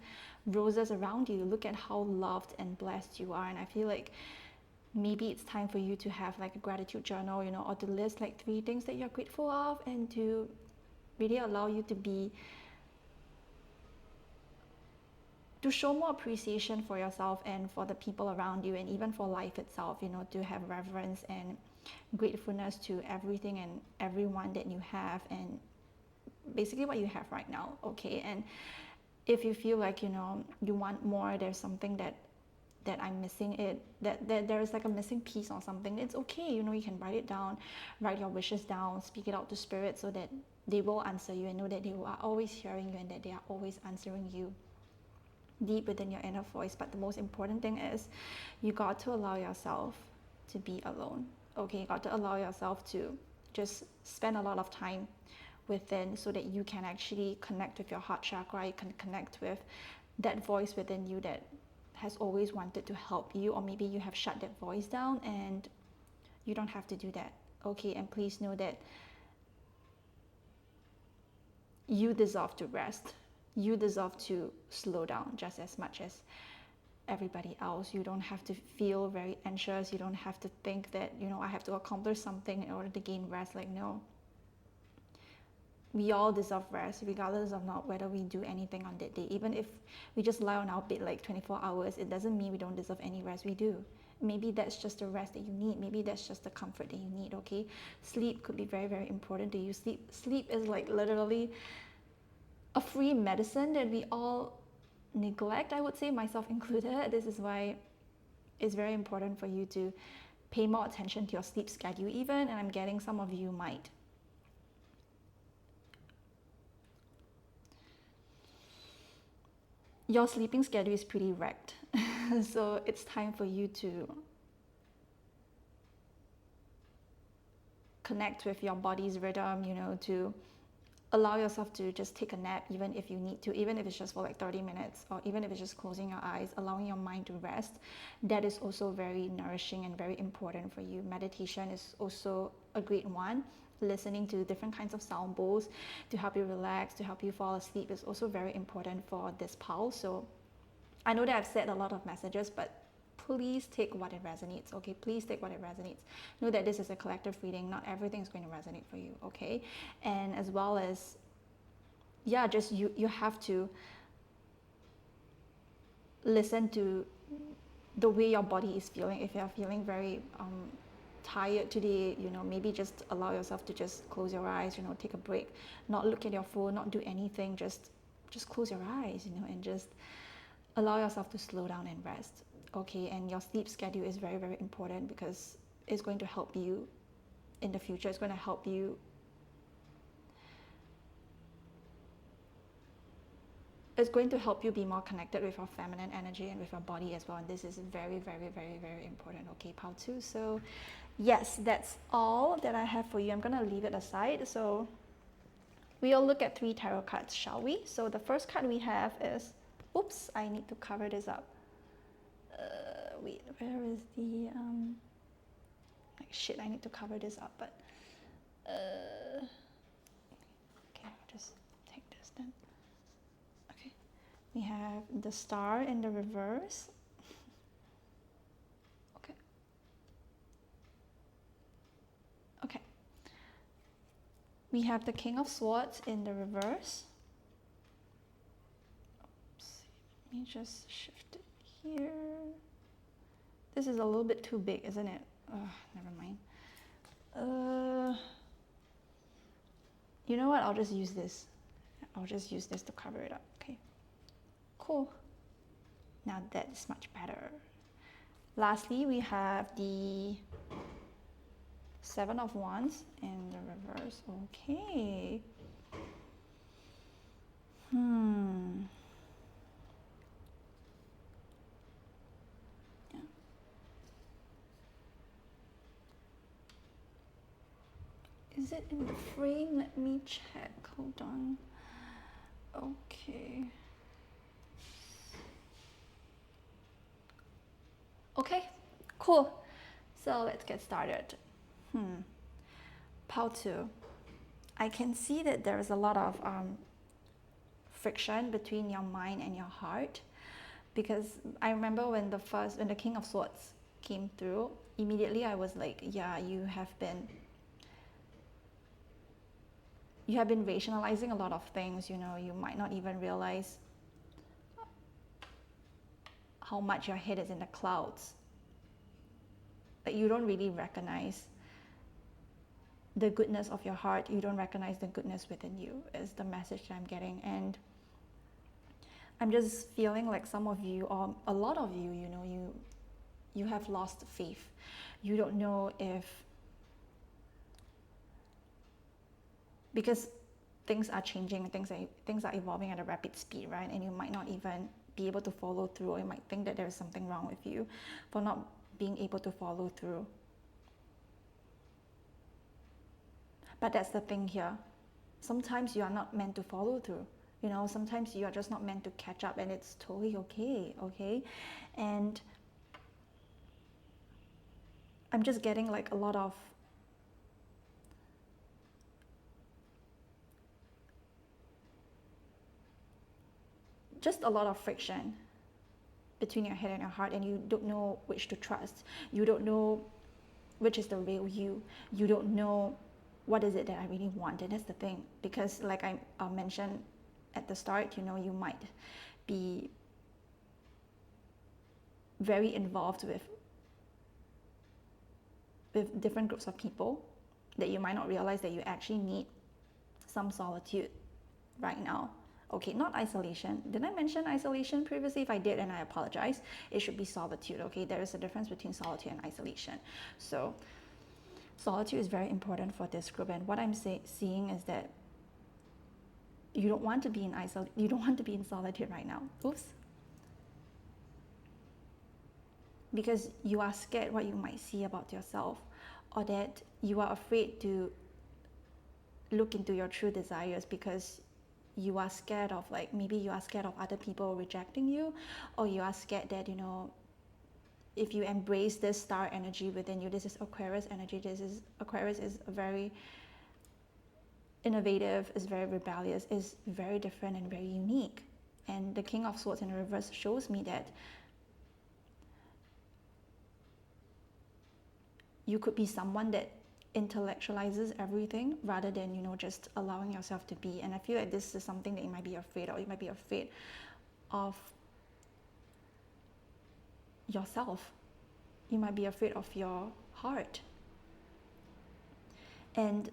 roses around you. Look at how loved and blessed you are. And I feel like maybe it's time for you to have like a gratitude journal, or to list like 3 things that you're grateful of, and to really allow you to show more appreciation for yourself and for the people around you, and even for life itself, to have reverence and gratefulness to everything and everyone that you have, and basically what you have right now. Okay, and if you feel like you want more, there's something that that I'm missing it, that there is like a missing piece or something, it's okay. You know, you can write it down, write your wishes down, speak it out to spirit so that they will answer you, and know that they are always hearing you and that they are always answering you deep within your inner voice. But the most important thing is you got to allow yourself to be alone. Okay, you got to allow yourself to just spend a lot of time within so that you can actually connect with your heart chakra. You can connect with that voice within you that has always wanted to help you, or maybe you have shut that voice down and you don't have to do that. Okay, and please know that you deserve to rest. You deserve to slow down just as much as everybody else. You don't have to feel very anxious. You don't have to think that, you know, I have to accomplish something in order to gain rest. Like, no. We all deserve rest, regardless of not whether we do anything on that day. Even if we just lie on our bed like 24 hours, it doesn't mean we don't deserve any rest. We do. Maybe that's just the rest that you need. Maybe that's just the comfort that you need, okay? Sleep could be very, very important to you. Sleep is like literally a free medicine that we all neglect, I would say, myself included. This is why it's very important for you to pay more attention to your sleep schedule even, and I'm getting some of you might. Your sleeping schedule is pretty wrecked. So it's time for you to connect with your body's rhythm, you know, to allow yourself to just take a nap even if you need to, even if it's just for like 30 minutes, or even if it's just closing your eyes, allowing your mind to rest. That is also very nourishing and very important for you. Meditation is also a great one. Listening to different kinds of sound bowls to help you relax, to help you fall asleep is also very important for this pulse. So I know that I've said a lot of messages, but please take what it resonates, okay? Please take what it resonates. Know that this is a collective reading. Not everything is going to resonate for you, okay? And as well as, yeah, just you have to listen to the way your body is feeling. If you're feeling very tired today, you know, maybe just allow yourself to just close your eyes, you know, take a break, not look at your phone, not do anything, just close your eyes, you know, and just allow yourself to slow down and rest. Okay, and your sleep schedule is very, very important because it's going to help you in the future. It's going to help you. It's going to help you be more connected with your feminine energy and with your body as well. And this is very, very, very, very important. Okay, part 2. So yes, that's all that I have for you. I'm going to leave it aside. So we'll look at 3 tarot cards, shall we? So the first card we have is, oops, I need to cover this up. Wait, where is the like shit, I need to cover this up, but okay, I'll just take this then. Okay, we have the Star in the reverse. Okay. Okay. We have the King of Swords in the reverse. Oops, let me just shift it here. This is a little bit too big, isn't it? Never mind. You know what? I'll just use this. I'll just use this to cover it up. Okay. Cool. Now that's much better. Lastly, we have the 7 of Wands in the reverse. Okay. Is it in the frame? Let me check. Hold on. Okay. Okay, cool. So let's get started. Part 2. I can see that there is a lot of friction between your mind and your heart, because I remember when the King of Swords came through, immediately I was like, yeah, you have been rationalizing a lot of things, you know. You might not even realize how much your head is in the clouds. Like, you don't really recognize the goodness of your heart. You don't recognize the goodness within you, is the message that I'm getting. And I'm just feeling like some of you, or a lot of you, you know, you have lost faith. You don't know if, because things are changing, things are evolving at a rapid speed, right? And you might not even be able to follow through, or you might think that there is something wrong with you for not being able to follow through. But that's the thing here. Sometimes you are not meant to follow through. You know, sometimes you are just not meant to catch up, and it's totally okay, okay? And I'm just getting like a lot of friction between your head and your heart, and you don't know which to trust. You don't know which is the real you. You don't know what is it that I really want. And that's the thing, because like I mentioned at the start, you know, you might be very involved with different groups of people that you might not realize that you actually need some solitude right now. Okay, not isolation. Did I mention isolation previously? If I did, and I apologize, it should be solitude. Okay, there is a difference between solitude and isolation. So solitude is very important for this group, and what I'm seeing is that you don't want to be in solitude right now. Oops. Because you are scared what you might see about yourself, or that you are afraid to look into your true desires, because you are scared of, like, maybe you are scared of other people rejecting you, or you are scared that, you know, if you embrace this star energy within you, this is Aquarius energy, Aquarius is a very innovative, is very rebellious, is very different and very unique. And the King of Swords in reverse shows me that you could be someone that intellectualizes everything rather than, you know, just allowing yourself to be. And I feel like this is something that you might be afraid of. You might be afraid of yourself. You might be afraid of your heart. And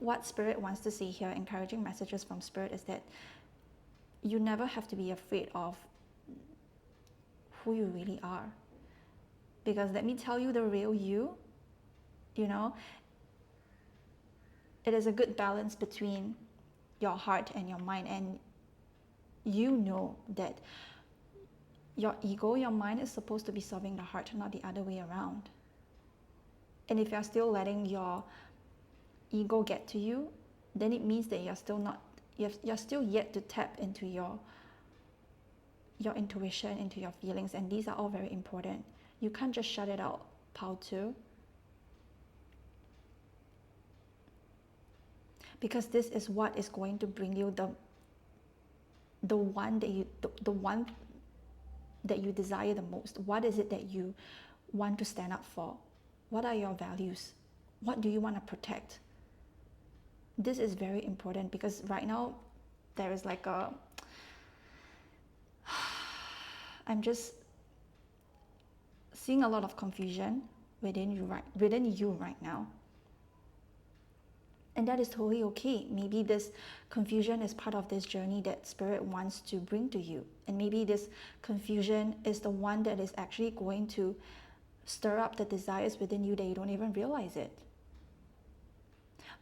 what Spirit wants to say here, encouraging messages from Spirit, is that you never have to be afraid of who you really are. Because let me tell you, the real you, you know, it is a good balance between your heart and your mind. And you know that your ego, your mind, is supposed to be serving the heart, not the other way around. And if you're still letting your ego get to you, then it means that you're still yet to tap into your intuition, into your feelings, and these are all very important. You can't just shut it out, Pao 2. Because this is what is going to bring you the one that you desire the most. What is it that you want to stand up for? What are your values? What do you want to protect? This is very important, because right now there is like I'm just seeing a lot of confusion within you right now. And that is totally okay. Maybe this confusion is part of this journey that Spirit wants to bring to you. And maybe this confusion is the one that is actually going to stir up the desires within you that you don't even realize it.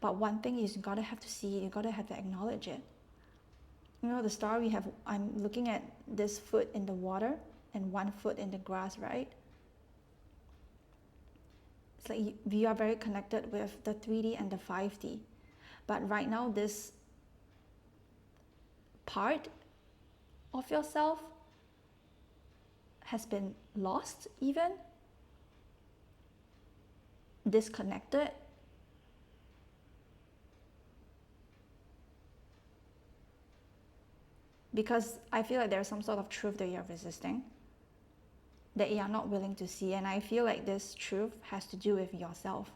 But one thing is, you gotta have to see it, you gotta have to acknowledge it. You know, the star we have, I'm looking at this foot in the water and one foot in the grass, right? It's like we are very connected with the 3D and the 5D. But right now, this part of yourself has been lost, even disconnected. Because I feel like there's some sort of truth that you're resisting, that you are not willing to see. And I feel like this truth has to do with yourself.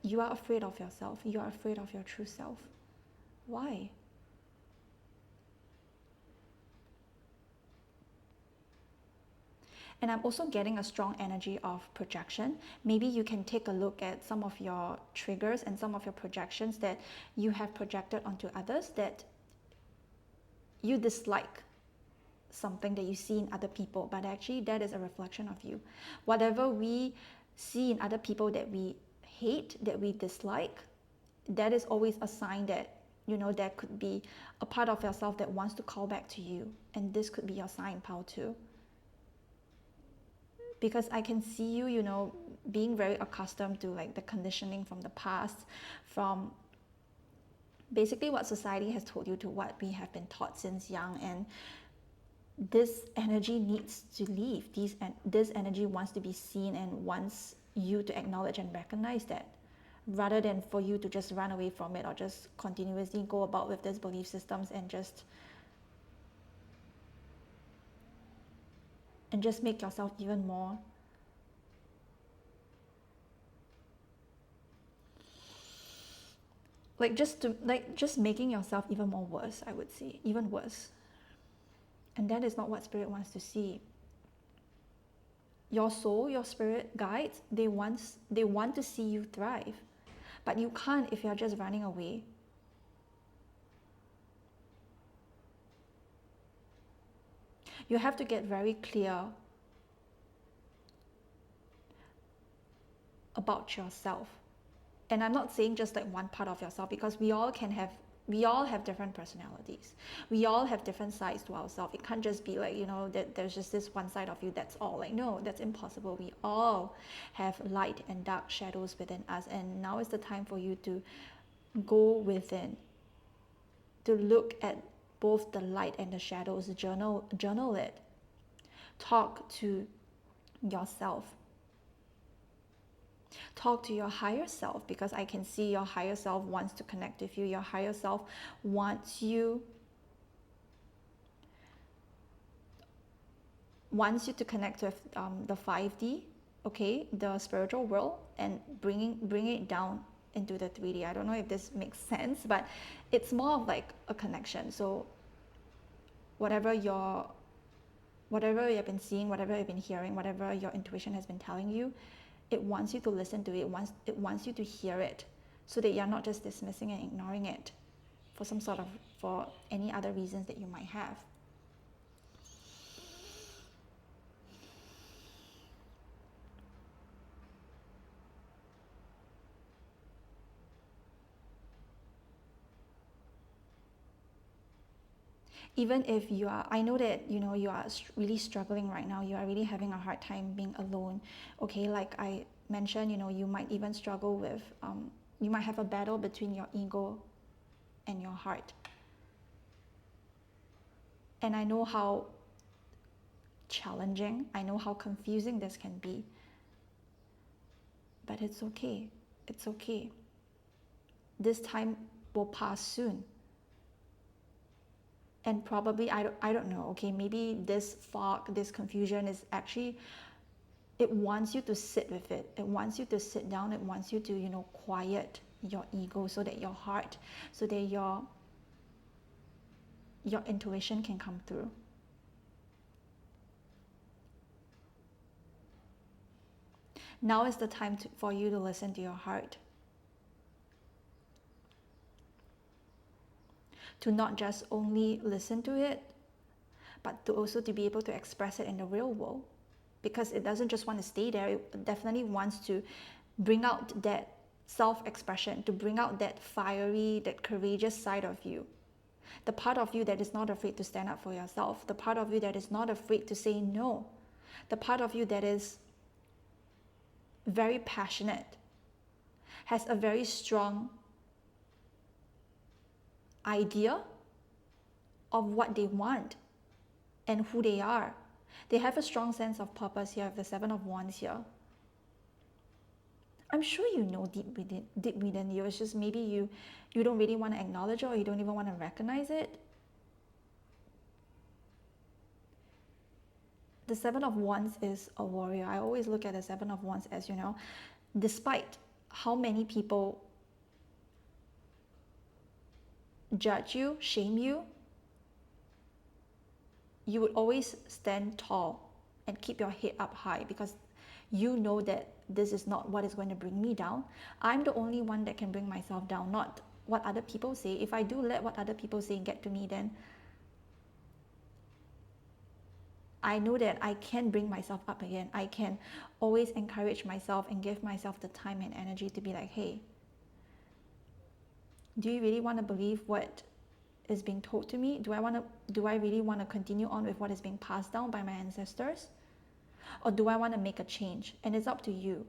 You are afraid of yourself. You are afraid of your true self. Why? And I'm also getting a strong energy of projection. Maybe you can take a look at some of your triggers and some of your projections that you have projected onto others that you dislike something that you see in other people, but actually that is a reflection of you. Whatever we see in other people that we hate, that we dislike, that is always a sign that, you know, there could be a part of yourself that wants to call back to you, and this could be your sign, pal, too. Because I can see you, you know, being very accustomed to like the conditioning from the past, from basically what society has told you to what we have been taught since young, and this energy needs to leave. This energy wants to be seen and wants you to acknowledge and recognize that, rather than for you to just run away from it or just continuously go about with these belief systems and just make yourself even more just making yourself even more worse, I would say, even worse. And that is not what spirit wants to see. Your soul, your spirit guides, they want to see you thrive, but you can't if you're just running away. You have to get very clear about yourself. And I'm not saying just like one part of yourself, because we all have different personalities. We all have different sides to ourselves. It can't just be like, you know, that there's just this one side of you that's all. Like, no, that's impossible. We all have light and dark shadows within us. And now is the time for you to go within, to look at both the light and the shadows. Journal it. Talk to yourself. Talk to your higher self, because I can see your higher self wants to connect with you. Your higher self wants you to connect with the 5D, okay, the spiritual world, and bring it down into the 3D. I don't know if this makes sense, but it's more of like a connection. So whatever you've been seeing, whatever you've been hearing, whatever your intuition has been telling you, it wants you to listen to it. It wants you to hear it, so that you're not just dismissing and ignoring it for any other reasons that you might have. Even if you are, I know that, you know, you are really struggling right now, you are really having a hard time being alone, okay, like I mentioned, you know, you might even struggle with, you might have a battle between your ego and your heart. And I know how challenging, I know how confusing this can be, but it's okay. It's okay. This time will pass soon. And probably, I don't know, okay, maybe this fog, this confusion is actually, it wants you to sit with it. It wants you to sit down. It wants you to, you know, quiet your ego, so that your heart, so that your intuition can come through. Now is the time for you to listen to your heart. To not just only listen to it, but to also to be able to express it in the real world. Because it doesn't just want to stay there, it definitely wants to bring out that self-expression, to bring out that fiery, that courageous side of you. The part of you that is not afraid to stand up for yourself, the part of you that is not afraid to say no, the part of you that is very passionate, has a very strong idea of what they want and who they are. They have a strong sense of purpose here, with the 7 of Wands here. I'm sure you know deep within you. It's just maybe you don't really want to acknowledge it, or you don't even want to recognize it. The 7 of Wands is a warrior. I always look at the 7 of Wands as, you know, despite how many people judge you, shame you, you would always stand tall and keep your head up high, because you know that this is not what is going to bring me down. I'm the only one that can bring myself down, not what other people say. If I do let what other people say get to me, then I know that I can bring myself up again. I can always encourage myself and give myself the time and energy to be like, hey, do you really want to believe what is being told to me? Do I really want to continue on with what is being passed down by my ancestors? Or do I want to make a change? And it's up to you.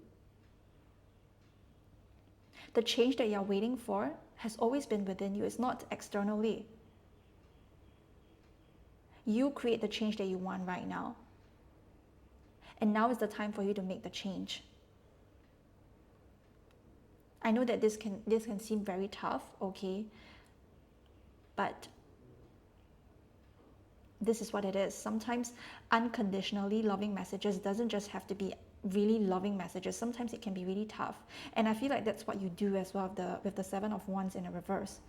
The change that you're waiting for has always been within you. It's not externally. You create the change that you want right now. And now is the time for you to make the change. I know that this can seem very tough, okay? But this is what it is. Sometimes unconditionally loving messages doesn't just have to be really loving messages. Sometimes it can be really tough. And I feel like that's what you do as well with the Seven of Wands in a reverse.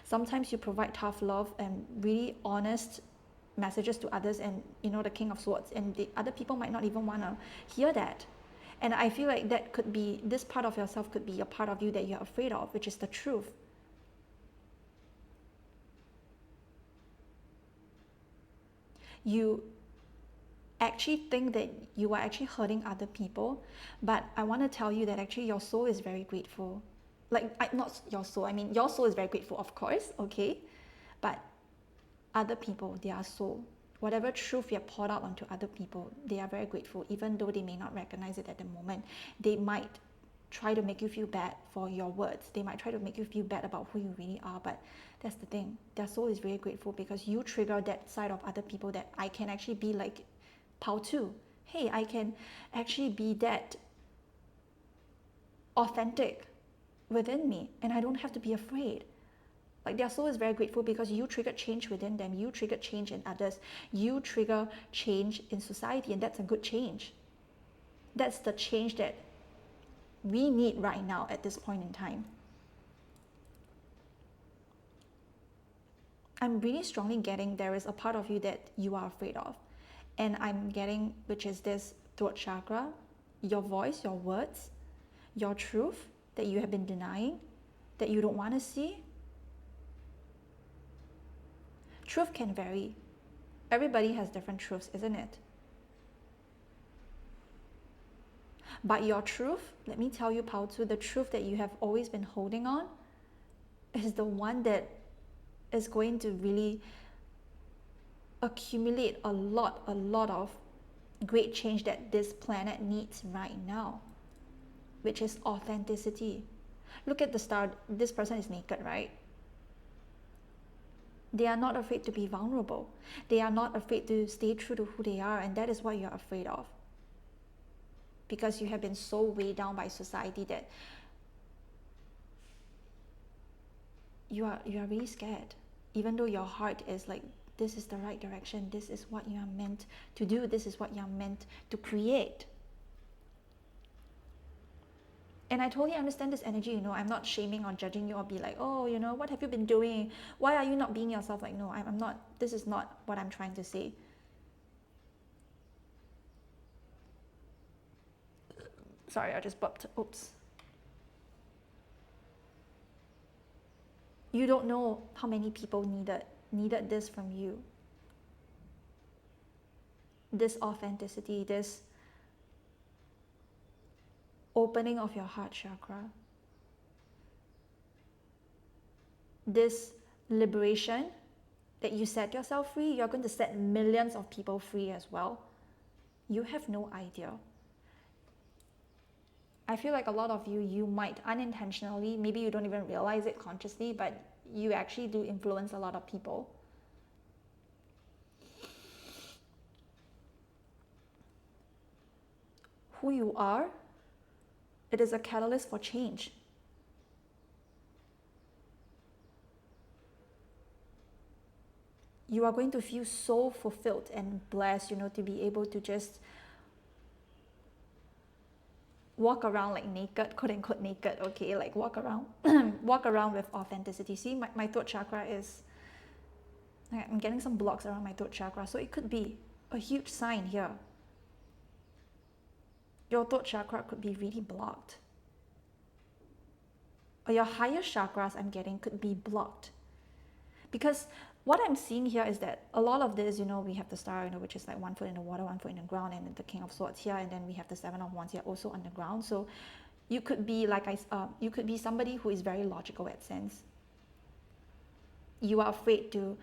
Sometimes you provide tough love and really honest messages to others, and the King of Swords, and the other people might not even want to hear that. And I feel like that could be, this part of yourself could be a part of you that you're afraid of, which is the truth. You actually think that you are actually hurting other people, but I want to tell you that actually your soul is very grateful. Not your soul, I mean your soul is very grateful, of course, okay? But other people, their soul, whatever truth you have poured out onto other people, they are very grateful, even though they may not recognize it at the moment. They might try to make you feel bad for your words. They might try to make you feel bad about who you really are, but that's the thing. Their soul is very grateful because you trigger that side of other people, that I can actually be like Pao too. Hey, I can actually be that authentic within me, and I don't have to be afraid. Like, their soul is very grateful because you triggered change within them. You triggered change in others. You trigger change in society, and that's a good change. That's the change that we need right now at this point in time. I'm really strongly getting there is a part of you that you are afraid of. And I'm getting, which is this throat chakra, your voice, your words, your truth that you have been denying, that you don't want to see. Truth can vary. Everybody has different truths, isn't it? But your truth, let me tell you, Pao Tu, the truth that you have always been holding on is the one that is going to really accumulate a lot of great change that this planet needs right now, which is authenticity. Look at the star. This person is naked, right? They are not afraid to be vulnerable. They are not afraid to stay true to who they are, and that is what you're afraid of. Because you have been so weighed down by society that you are really scared. Even though your heart is like, this is the right direction, this is what you are meant to do, this is what you are meant to create. And I totally understand this energy, I'm not shaming or judging you or be like, oh, what have you been doing? Why are you not being yourself? Like, no, I'm not, this is not what I'm trying to say. Sorry, I just burped. Oops. You don't know how many people needed this from you. This authenticity, this opening of your heart chakra, this liberation that you set yourself free. You're going to set millions of people free as well. You have no idea. I feel like a lot of you might unintentionally, maybe you don't even realize it consciously, but you actually do influence a lot of people. Who you are, it is a catalyst for change. You are going to feel so fulfilled and blessed, to be able to just walk around like naked, quote unquote naked, okay? Like walk around with authenticity. See, my throat chakra is, I'm getting some blocks around my throat chakra, so it could be a huge sign here. Your throat chakra could be really blocked. Or your higher chakras, I'm getting, could be blocked. Because what I'm seeing here is that a lot of this, we have the star, which is like 1 foot in the water, 1 foot in the ground, and then the King of Swords here, and then we have the Seven of Wands here also on the ground. So you could be you could be somebody who is very logical at sense. You are afraid to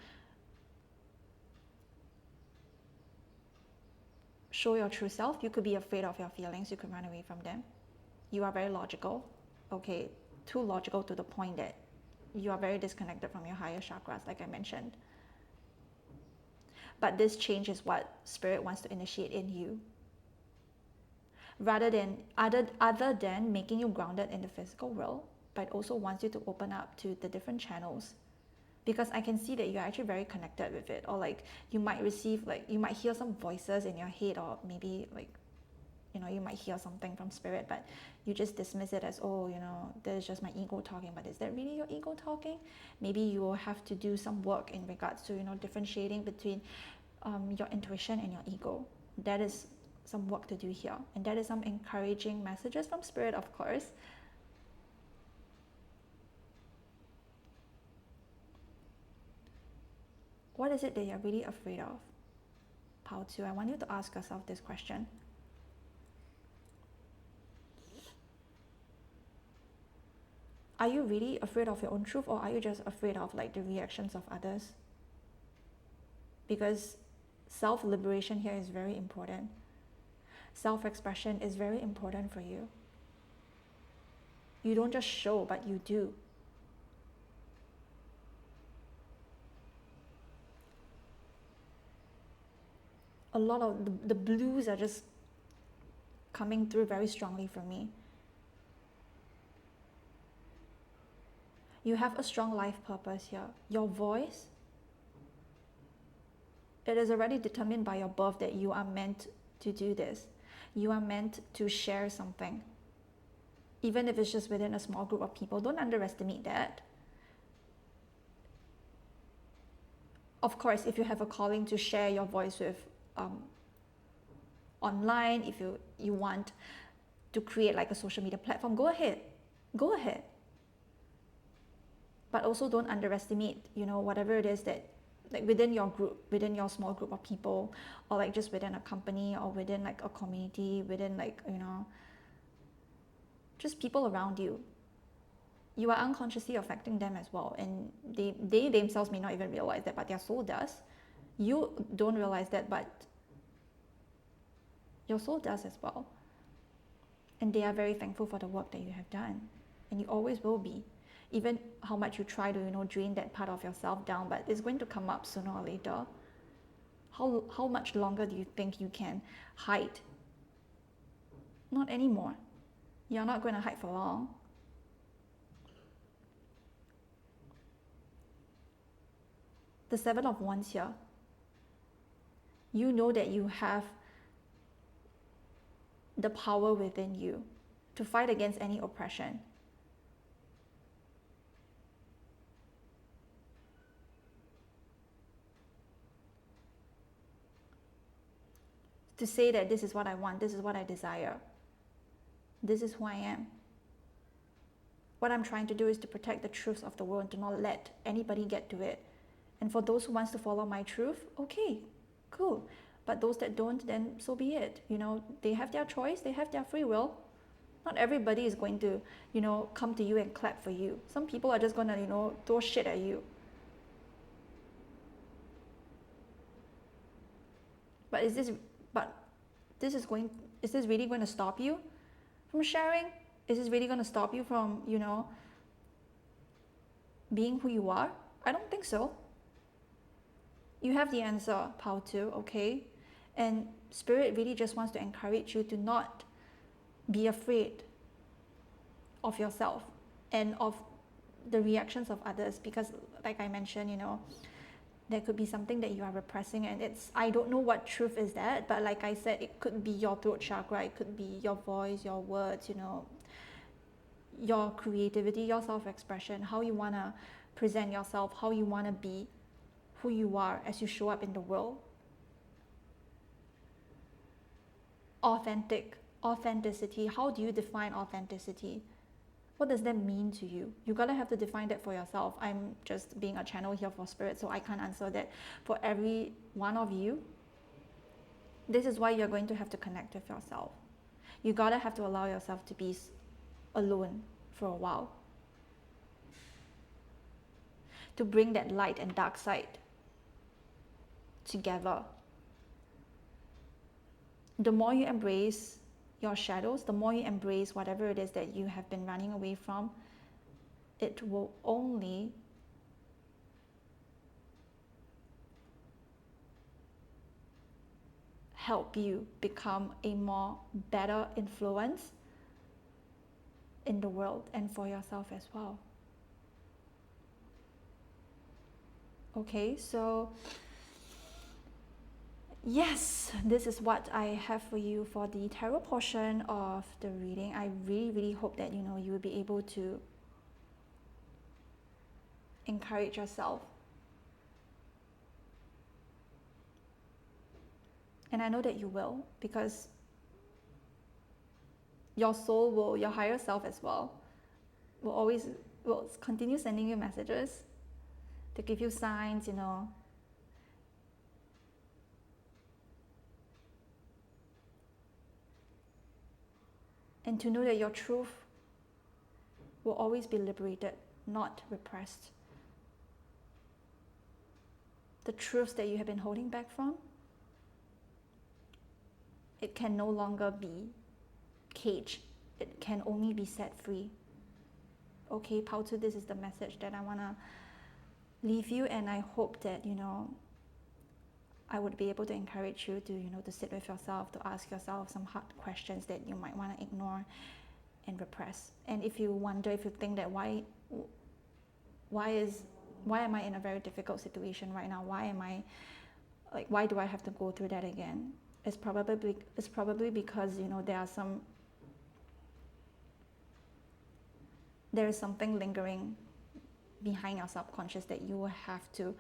show your true self. You could be afraid of your feelings. You could run away from them. You are very logical. Okay, too logical to the point that you are very disconnected from your higher chakras, like I mentioned. But this change is what Spirit wants to initiate in you. Rather than other than making you grounded in the physical world, but also wants you to open up to the different channels. Because I can see that you're actually very connected with it, or like you might receive, like you might hear some voices in your head, or maybe like you might hear something from Spirit, but you just dismiss it as, oh, there's just my ego talking. But is that really your ego talking? Maybe you will have to do some work in regards to differentiating between your intuition and your ego. That is some work to do here, and that is some encouraging messages from Spirit, of course. What is it that you're really afraid of? Pao 2, I want you to ask yourself this question. Are you really afraid of your own truth, or are you just afraid of like the reactions of others? Because self-liberation here is very important. Self-expression is very important for you. You don't just show, but you do. A lot of the blues are just coming through very strongly for me. You have a strong life purpose here. Your voice, it is already determined by your birth that you are meant to do this. You are meant to share something. Even if it's just within a small group of people, don't underestimate that. Of course, if you have a calling to share your voice with online, if you want to create like a social media platform, go ahead. Go ahead. But also don't underestimate, whatever it is that, like within your group, within your small group of people, or like just within a company, or within like a community, within like, just people around you. You are unconsciously affecting them as well. And they themselves may not even realize that, but their soul does. You don't realize that, but your soul does as well. And they are very thankful for the work that you have done. And you always will be. Even how much you try to, drain that part of yourself down, but it's going to come up sooner or later. How much longer do you think you can hide? Not anymore. You're not going to hide for long. The Seven of Wands here. You know that you have the power within you to fight against any oppression. To say that this is what I want, this is what I desire, this is who I am. What I'm trying to do is to protect the truths of the world and to not let anybody get to it. And for those who wants to follow my truth, okay, cool. But those that don't, then so be it. They have their choice, they have their free will. Not everybody is going to, come to you and clap for you. Some people are just gonna, throw shit at you. But is this really going to stop you from sharing? Is this really going to stop you from, being who you are? I don't think so. You have the answer, Pao 2, okay? And Spirit really just wants to encourage you to not be afraid of yourself and of the reactions of others, because like I mentioned, there could be something that you are repressing, and I don't know what truth is that, but like I said, it could be your throat chakra, it could be your voice, your words, your creativity, your self-expression, how you want to present yourself, how you want to be who you are as you show up in the world. Authenticity. How do you define authenticity? What does that mean to you? You gotta have to define that for yourself. I'm just being a channel here for spirit, so I can't answer that for every one of you. This is why you're going to have to connect with yourself. You gotta have to allow yourself to be alone for a while, to bring that light and dark side together. The more you embrace your shadows, the more you embrace whatever it is that you have been running away from, it will only help you become a more better influence in the world and for yourself as well. Okay, so yes, this is what I have for you for the tarot portion of the reading. I really hope that you will be able to encourage yourself. And I know that you will, because your soul will, your higher self as well, will continue sending you messages to give you signs, and to know that your truth will always be liberated, not repressed. The truths that you have been holding back from, it can no longer be caged. It can only be set free. Okay, Pautu, this is the message that I want to leave you, and I hope that, I would be able to encourage you to, to sit with yourself, to ask yourself some hard questions that you might want to ignore and repress. And if you wonder, if you think that why am I in a very difficult situation right now? Why do I have to go through that again? It's probably because, there is something lingering behind your subconscious that you will have to,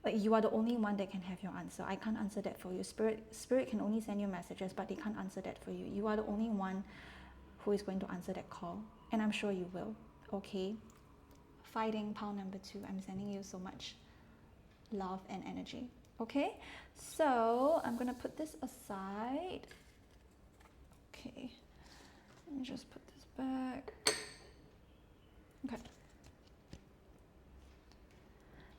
you are the only one that can have your answer. I can't answer that for you. Spirit can only send you messages, but they can't answer that for you. You are the only one who is going to answer that call, and I'm sure you will. Okay, fighting pile number 2. I'm sending you so much love and energy. Okay, so I'm gonna put this aside. Okay, let me just put this back. Okay.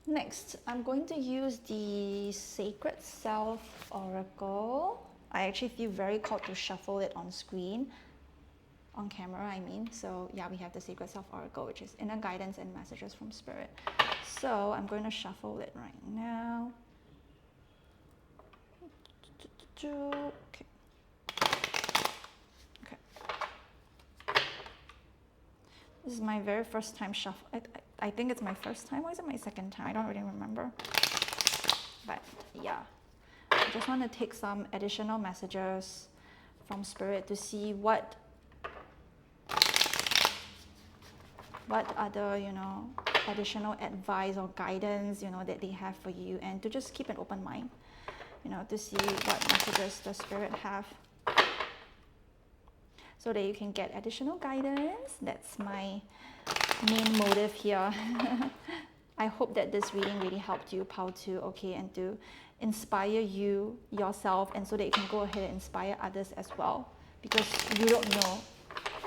Next, I'm going to use the Sacred Self Oracle. I actually feel very called to shuffle it on screen, on camera I mean. So yeah, we have the Sacred Self Oracle, which is inner guidance and messages from Spirit. So I'm going to shuffle it right now. Okay. This is my very first time shuffle. I think it's my first time, or is it my second time? I don't really remember. But yeah, I just want to take some additional messages from Spirit to see what other, additional advice or guidance, that they have for you, and to just keep an open mind, to see what messages the Spirit have, so that you can get additional guidance. That's my main motive here. I hope that this reading really helped you, Pautu, okay, and to inspire you yourself, and so that you can go ahead and inspire others as well, because you don't know.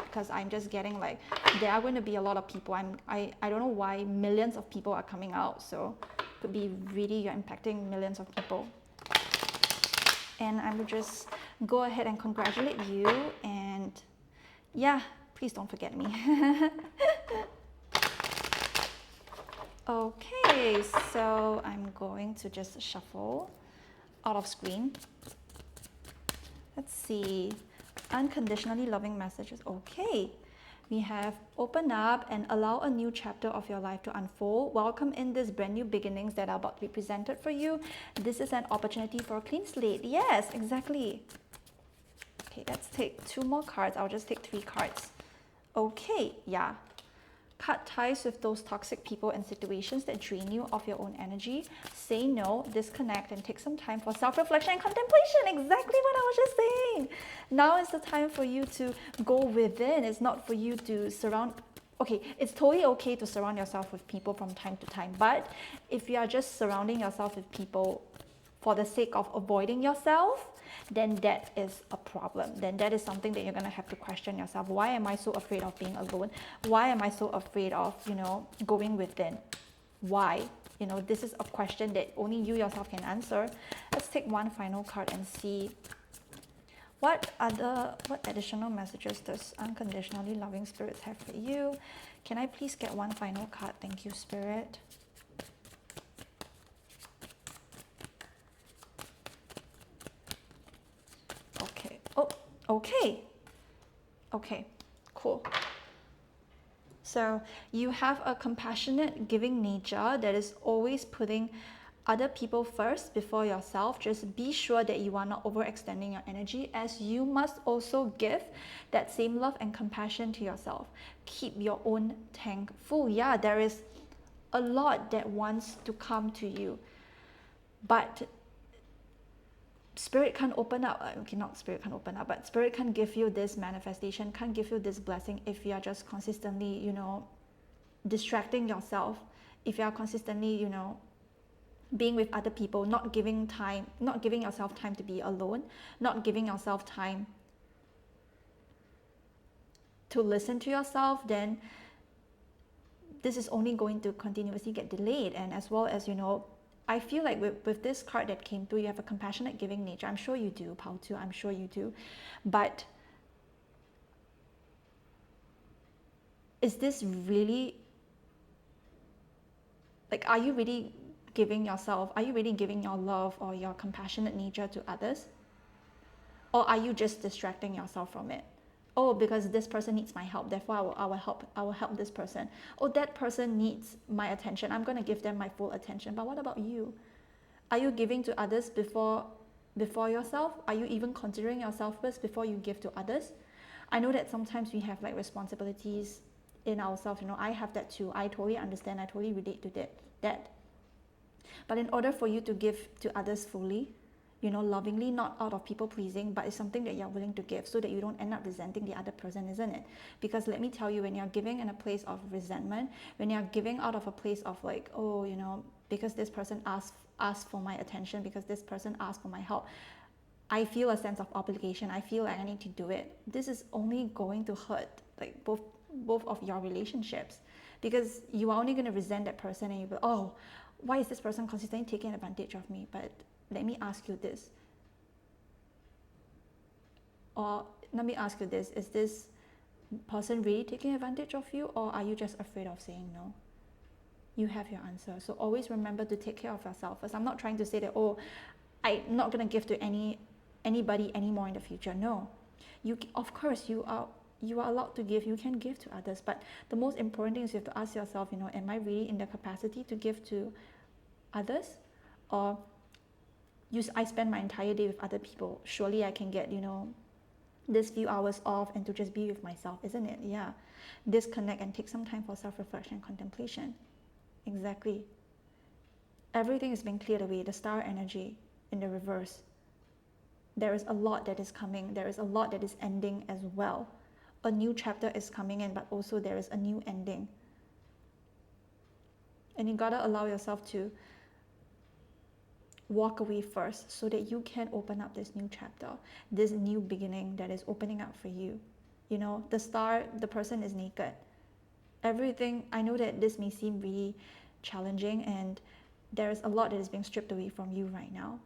Because I'm just getting like, there are going to be a lot of people. I don't know why millions of people are coming out, so it could be really, you're impacting millions of people. And I would just go ahead and congratulate you, and yeah, please don't forget me. Okay, so I'm going to just shuffle out of screen. Let's see. Unconditionally loving messages. Okay, we have open up and allow a new chapter of your life to unfold. Welcome in these brand new beginnings that are about to be presented for you. This is an opportunity for a clean slate. Yes, exactly. Okay, let's take 2 more cards. I'll just take 3 cards. Okay, yeah. Cut ties with those toxic people and situations that drain you of your own energy. Say no, disconnect, and take some time for self-reflection and contemplation. Exactly what I was just saying. Now is the time for you to go within. It's not for you to surround okay, it's totally okay to surround yourself with people from time to time, but if you are just surrounding yourself with people for the sake of avoiding yourself, then that is a problem. Then that is something that you're going to have to question yourself. Why am I so afraid of being alone? Why am I so afraid of, going within? Why? This is a question that only you yourself can answer. Let's take one final card and see what additional messages does unconditionally loving spirits have for you. Can I please get one final card? Thank you, Spirit. Okay. Oh, okay. Okay, cool. So you have a compassionate, giving nature that is always putting other people first before yourself. Just be sure that you are not overextending your energy, as you must also give that same love and compassion to yourself. Keep your own tank full. Yeah, there is a lot that wants to come to you, but Spirit can't open up. Okay, not Spirit can't open up, but Spirit can't give you this manifestation, can't give you this blessing if you are just consistently, distracting yourself. If you are consistently, being with other people, not giving yourself time to be alone, not giving yourself time to listen to yourself, then this is only going to continuously get delayed. And as well as, I feel like with this card that came through, you have a compassionate, giving nature. I'm sure you do, Pao too. I'm sure you do. But is this really, like, are you really giving your love or your compassionate nature to others? Or are you just distracting yourself from it? Oh, because this person needs my help, therefore I will help this person. Oh, that person needs my attention, I'm going to give them my full attention. But what about you? Are you giving to others before yourself? Are you even considering yourself first before you give to others? I know that sometimes we have like responsibilities in ourselves. I have that too. I totally understand. I totally relate to that. But in order for you to give to others fully, lovingly, not out of people pleasing, but it's something that you're willing to give, so that you don't end up resenting the other person, isn't it? Because let me tell you, when you're giving in a place of resentment, when you're giving out of a place of like, oh, because this person asked for my attention, because this person asked for my help, I feel a sense of obligation, I feel like I need to do it. This is only going to hurt like both of your relationships, because you are only going to resent that person, and you go, oh, why is this person consistently taking advantage of me? But let me ask you this, is this person really taking advantage of you, or are you just afraid of saying no? You have your answer. So always remember to take care of yourself first. I'm not trying to say that, oh, I'm not going to give to anybody anymore in the future. No, of course you are allowed to give. You can give to others, but the most important thing is you have to ask yourself, am I really in the capacity to give to others? Or I spend my entire day with other people, surely I can get this few hours off and to just be with myself, isn't it? Yeah, disconnect and take some time for self-reflection and contemplation. Exactly. Everything is being cleared away. The star energy in the reverse, there is a lot that is coming. There is a lot that is ending as well. A new chapter is coming in, but also there is a new ending. And you gotta allow yourself to walk away first, so that you can open up this new chapter, this new beginning that is opening up for you. The star, the person is naked. Everything, I know that this may seem really challenging, and there is a lot that is being stripped away from you right now.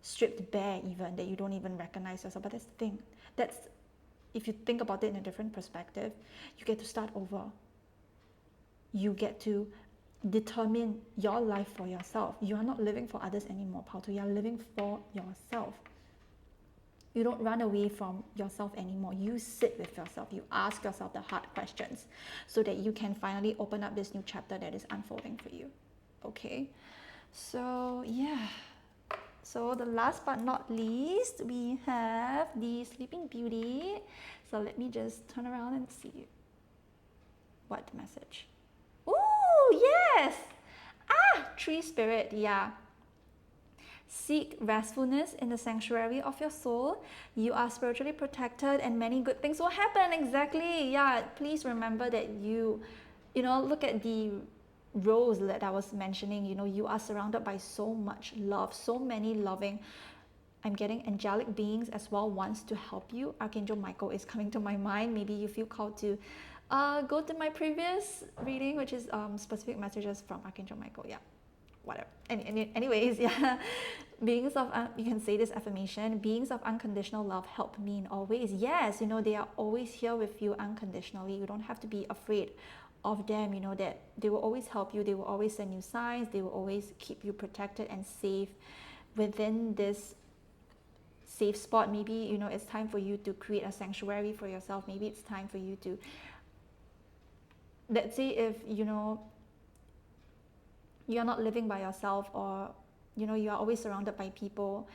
Stripped bare even, that you don't even recognize yourself. But that's the thing. If you think about it in a different perspective, you get to start over. You get to determine your life for yourself. You are not living for others anymore, Pautu. You are living for yourself. You don't run away from yourself anymore. You sit with yourself. You ask yourself the hard questions, so that you can finally open up this new chapter that is unfolding for you. Okay? So, yeah. So the last but not least, we have the Sleeping Beauty. So let me just turn around and see what message. Ooh, yes! Tree Spirit, yeah. Seek restfulness in the sanctuary of your soul. You are spiritually protected and many good things will happen. Exactly. Yeah, please remember that look at the roles that I was mentioning. You are surrounded by so much love, so many loving, I'm getting angelic beings as well wants to help you. Archangel Michael is coming to my mind. Maybe you feel called to go to my previous reading, which is specific messages from Archangel Michael. Yeah, whatever. Anyways, yeah. Beings of, you can say this affirmation, beings of unconditional love help me in all ways. Yes, they are always here with you unconditionally. You don't have to be afraid of them, that they will always help you. They will always send you signs. They will always keep you protected and safe within this safe spot. Maybe it's time for you to create a sanctuary for yourself. Maybe it's time for you to, let's say, if you're not living by yourself, or you are always surrounded by people,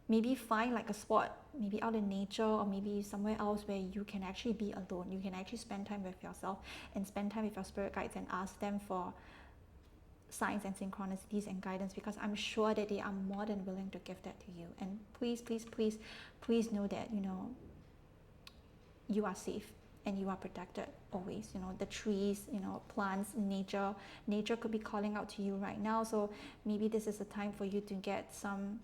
maybe find like a spot, maybe out in nature, or maybe somewhere else where you can actually be alone. You can actually spend time with yourself and spend time with your spirit guides and ask them for signs and synchronicities and guidance, because I'm sure that they are more than willing to give that to you. And please, please, please, please know that you are safe and you are protected always. The trees, plants, nature could be calling out to you right now. So maybe this is a time for you to get some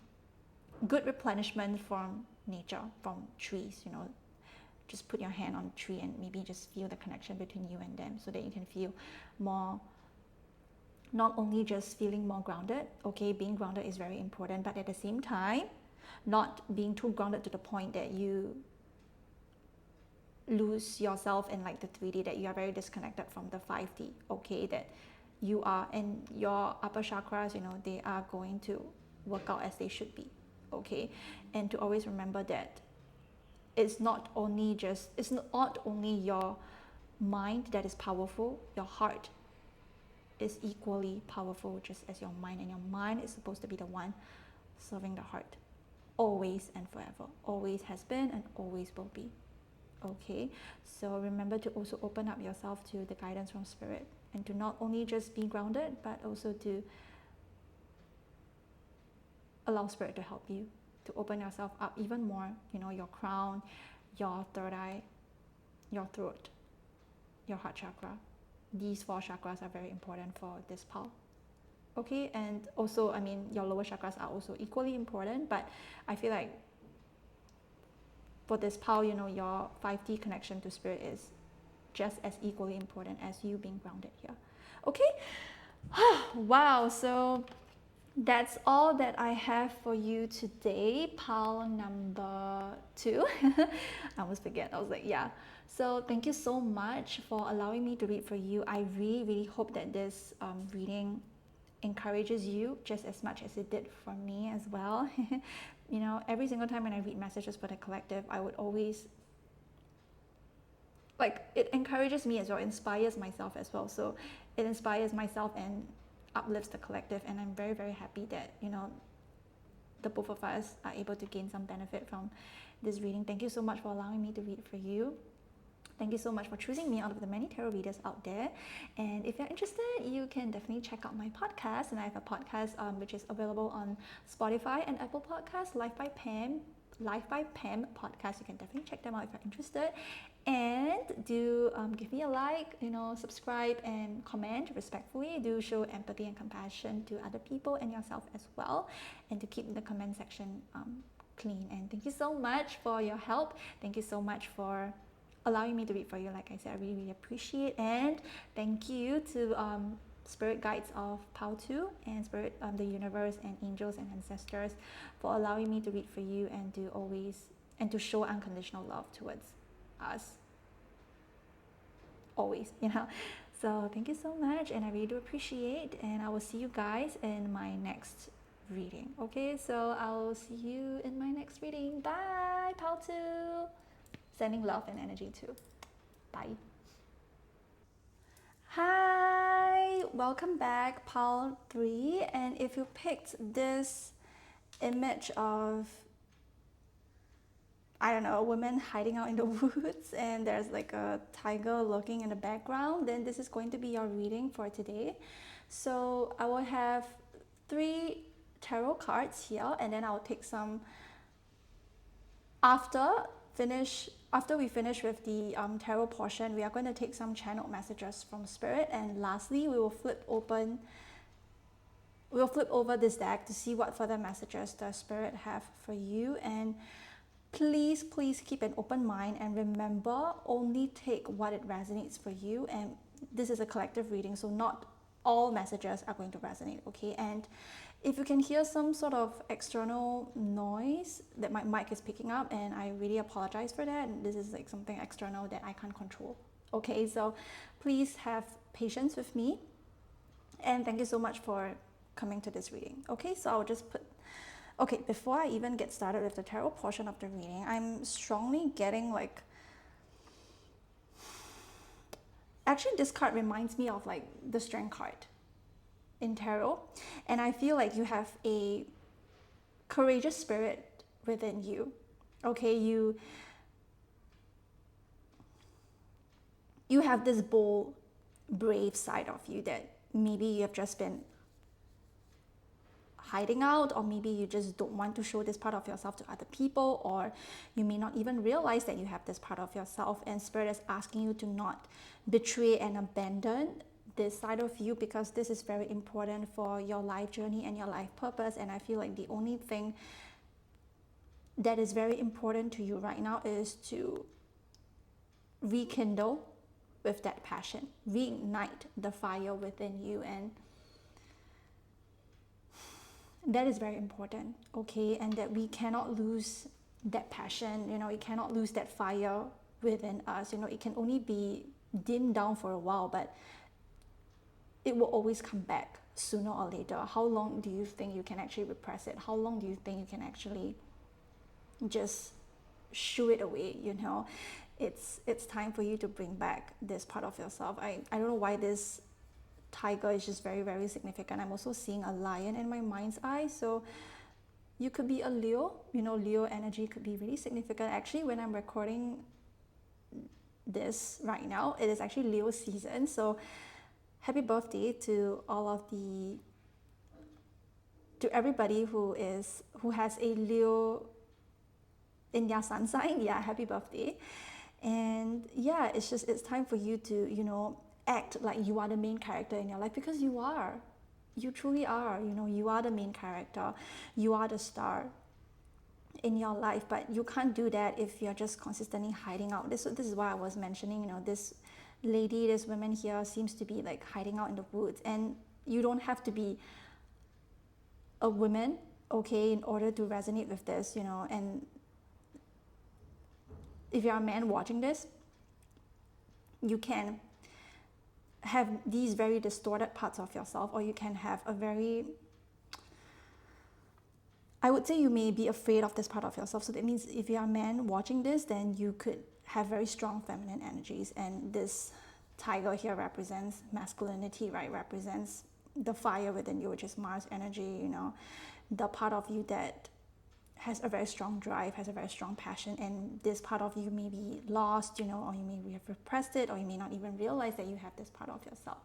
good replenishment from nature, from trees. Just put your hand on a tree and maybe just feel the connection between you and them, so that you can feel more, not only just feeling more grounded. Okay, being grounded is very important, but at the same time, not being too grounded to the point that you lose yourself in like the 3D, that you are very disconnected from the 5D. Okay, that you are, and your upper chakras, they are going to work out as they should be. Okay, and to always remember that it's not only your mind that is powerful. Your heart is equally powerful just as your mind, and your mind is supposed to be the one serving the heart, always and forever. Always has been and always will be. Okay, so remember to also open up yourself to the guidance from spirit, and to not only just be grounded, but also to allow spirit to help you, to open yourself up even more. Your crown, your third eye, your throat, your heart chakra. These 4 chakras are very important for this pal. Okay, and also, your lower chakras are also equally important, but I feel like for this pal, your 5D connection to spirit is just as equally important as you being grounded here. Okay. Wow, so that's all that I have for you today, pal number 2. I almost forget. I was like, yeah. So thank you so much for allowing me to read for you. I really, really hope that this reading encourages you just as much as it did for me as well. Every single time when I read messages for the collective, I would always, it encourages me as well, inspires myself as well. So it inspires myself and uplifts the collective, and I'm very, very happy that the both of us are able to gain some benefit from this reading. Thank you so much for allowing me to read for you. Thank you so much for choosing me out of the many tarot readers out there. And if you're interested, you can definitely check out my podcast. And I have a podcast which is available on Spotify and Apple Podcasts, Life by Pam podcast. You can definitely check them out if you're interested. And do give me a like, subscribe and comment respectfully. Do show empathy and compassion to other people and yourself as well. And to keep the comment section clean. And thank you so much for your help. Thank you so much for allowing me to read for you. Like I said, I really, really appreciate. And thank you to spirit guides of Pao 2 and spirit, the universe and angels and ancestors for allowing me to read for you, and to always, and to show unconditional love towards us always. So thank you so much, and I really do appreciate, and I will see you guys in my next reading. Okay, so I'll see you in my next reading. Bye, Pao 2. Sending love and energy too. Bye. Hi, welcome back, Pal 3. And if you picked this image of, I don't know, a woman hiding out in the woods and there's like a tiger lurking in the background, then this is going to be your reading for today. So I will have 3 tarot cards here, and then I'll take some after we finish with the tarot portion. We are going to take some channeled messages from spirit, and lastly we will flip over this deck to see what further messages the spirit have for you. And please keep an open mind, and remember, only take what it resonates for you. And this is a collective reading, so not all messages are going to resonate, okay? And if you can hear some sort of external noise that my mic is picking up, and I really apologize for that, and this is like something external that I can't control, okay? So please have patience with me, and thank you so much for coming to this reading. Okay, so I'll just okay, before I even get started with the tarot portion of the reading, I'm strongly getting like, actually this card reminds me of like the Strength card in tarot, and I feel like you have a courageous spirit within you. Okay, you have this bold, brave side of you that maybe you have just been hiding out, or maybe you just don't want to show this part of yourself to other people, or you may not even realize that you have this part of yourself, and spirit is asking you to not betray and abandon this side of you, because this is very important for your life journey and your life purpose. And I feel like the only thing that is very important to you right now is to rekindle with that passion, reignite the fire within you, and that is very important, okay? And that we cannot lose that passion, you know, we cannot lose that fire within us. You know, it can only be dimmed down for a while, but it will always come back sooner or later. How long do you think you can actually repress it? How long do you think you can actually just shoo it away? You know, it's time for you to bring back this part of yourself. I don't know why this tiger is just very, very significant. I'm also seeing a lion in my mind's eye, so you could be a Leo. You know, Leo energy could be really significant. Actually, when I'm recording this right now, it is actually Leo season, so happy birthday to everybody who has a Leo in their sun sign. Yeah, happy birthday. And yeah, it's time for you to, you know, act like you are the main character in your life, because you truly are. You know, you are the main character, you are the star in your life. But you can't do that if you're just consistently hiding out. This is why I was mentioning, you know, this woman here seems to be like hiding out in the woods, and you don't have to be a woman, okay, in order to resonate with this, you know. And if you're a man watching this, you can have these very distorted parts of yourself, or you can have a very, I would say you may be afraid of this part of yourself. So that means if you're a man watching this, then you could have very strong feminine energies, and this tiger here represents masculinity, right? Represents the fire within you, which is Mars energy, you know, the part of you that has a very strong drive, has a very strong passion. And this part of you may be lost, you know, or you may have repressed it, or you may not even realize that you have this part of yourself.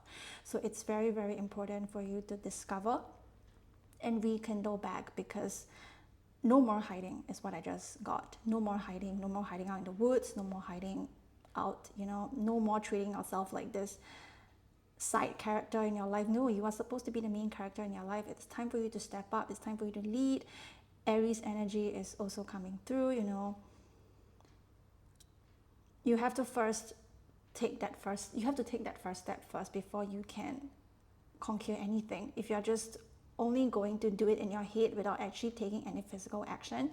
So it's very, very important for you to discover and rekindle back, because no more hiding is what I just got. No more hiding, no more hiding out in the woods, no more hiding out, you know, no more treating yourself like this side character in your life. No, you are supposed to be the main character in your life. It's time for you to step up. It's time for you to lead. Aries energy is also coming through, you know. You have to take that first step first before you can conquer anything. If you're just only going to do it in your head without actually taking any physical action,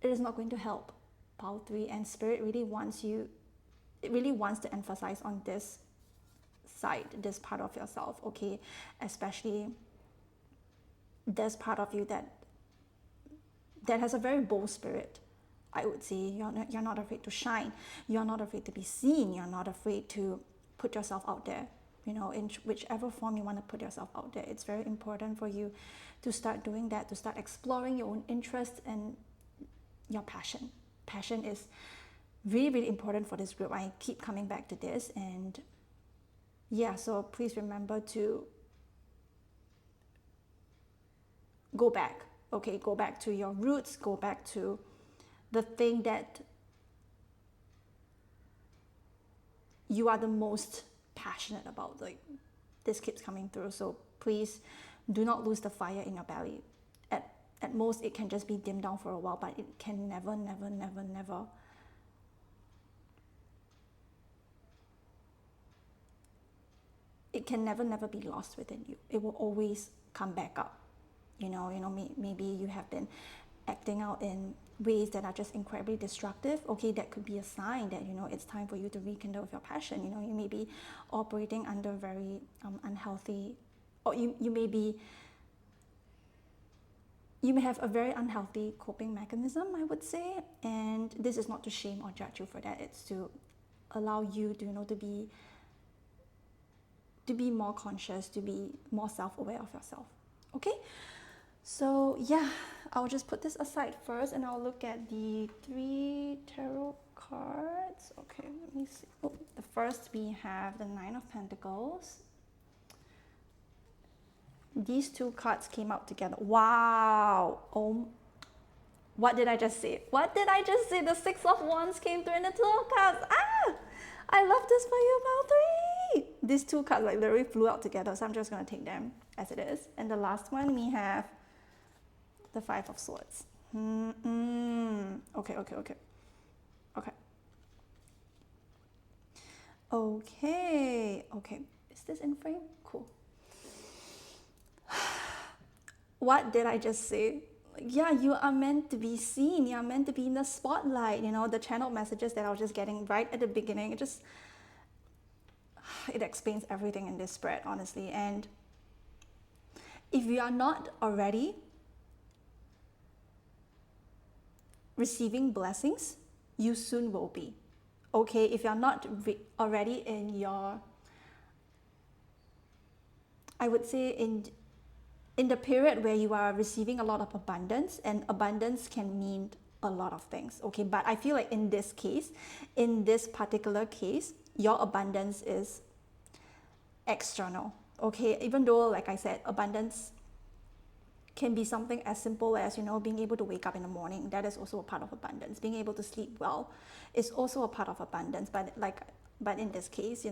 it is not going to help. Pile 3, and spirit really wants to emphasize on this side, this part of yourself, okay? Especially this part of you that has a very bold spirit. I would say you're not afraid to shine. You're not afraid to be seen. You're not afraid to put yourself out there, you know, in whichever form you want to put yourself out there. It's very important for you to start doing that, to start exploring your own interests and your passion. Passion is really, really important for this group. I keep coming back to this, and yeah, so please remember to go back. Okay, go back to your roots, go back to the thing that you are the most passionate about. Like, this keeps coming through, so please do not lose the fire in your belly. At most it can just be dimmed down for a while, but it can never be lost within you. It will always come back up. Maybe you have been acting out in ways that are just incredibly destructive. Okay, that could be a sign that it's time for you to rekindle with your passion. You may be operating under very unhealthy, or you may have a very unhealthy coping mechanism, I would say. And this is not to shame or judge you for that. It's to allow you to be more conscious, to be more self-aware of yourself. Okay, so yeah, I'll just put this aside first, and I'll look at the 3 tarot cards. Okay, let me see. Oh, the first we have the 9 of Pentacles. These 2 cards came out together. Wow. Oh, what did I just say? The 6 of Wands came through in the 2 of cards. I love this for you, Valtteri. These 2 cards like literally flew out together, so I'm just going to take them as it is. And the last one, we have the 5 of Swords. Okay. Is this in frame? Cool. What did I just say? Yeah, you are meant to be seen. You are meant to be in the spotlight. The channeled messages that I was just getting right at the beginning, it explains everything in this spread, honestly. And if you are not already receiving blessings, you soon will be. Okay, if you're not already in your, I would say in the period where you are receiving a lot of abundance, and abundance can mean a lot of things, okay? But I feel like in this particular case, your abundance is external, okay? Even though, like I said, abundance can be something as simple as, being able to wake up in the morning. That is also a part of abundance. Being able to sleep well is also a part of abundance. But in this case, you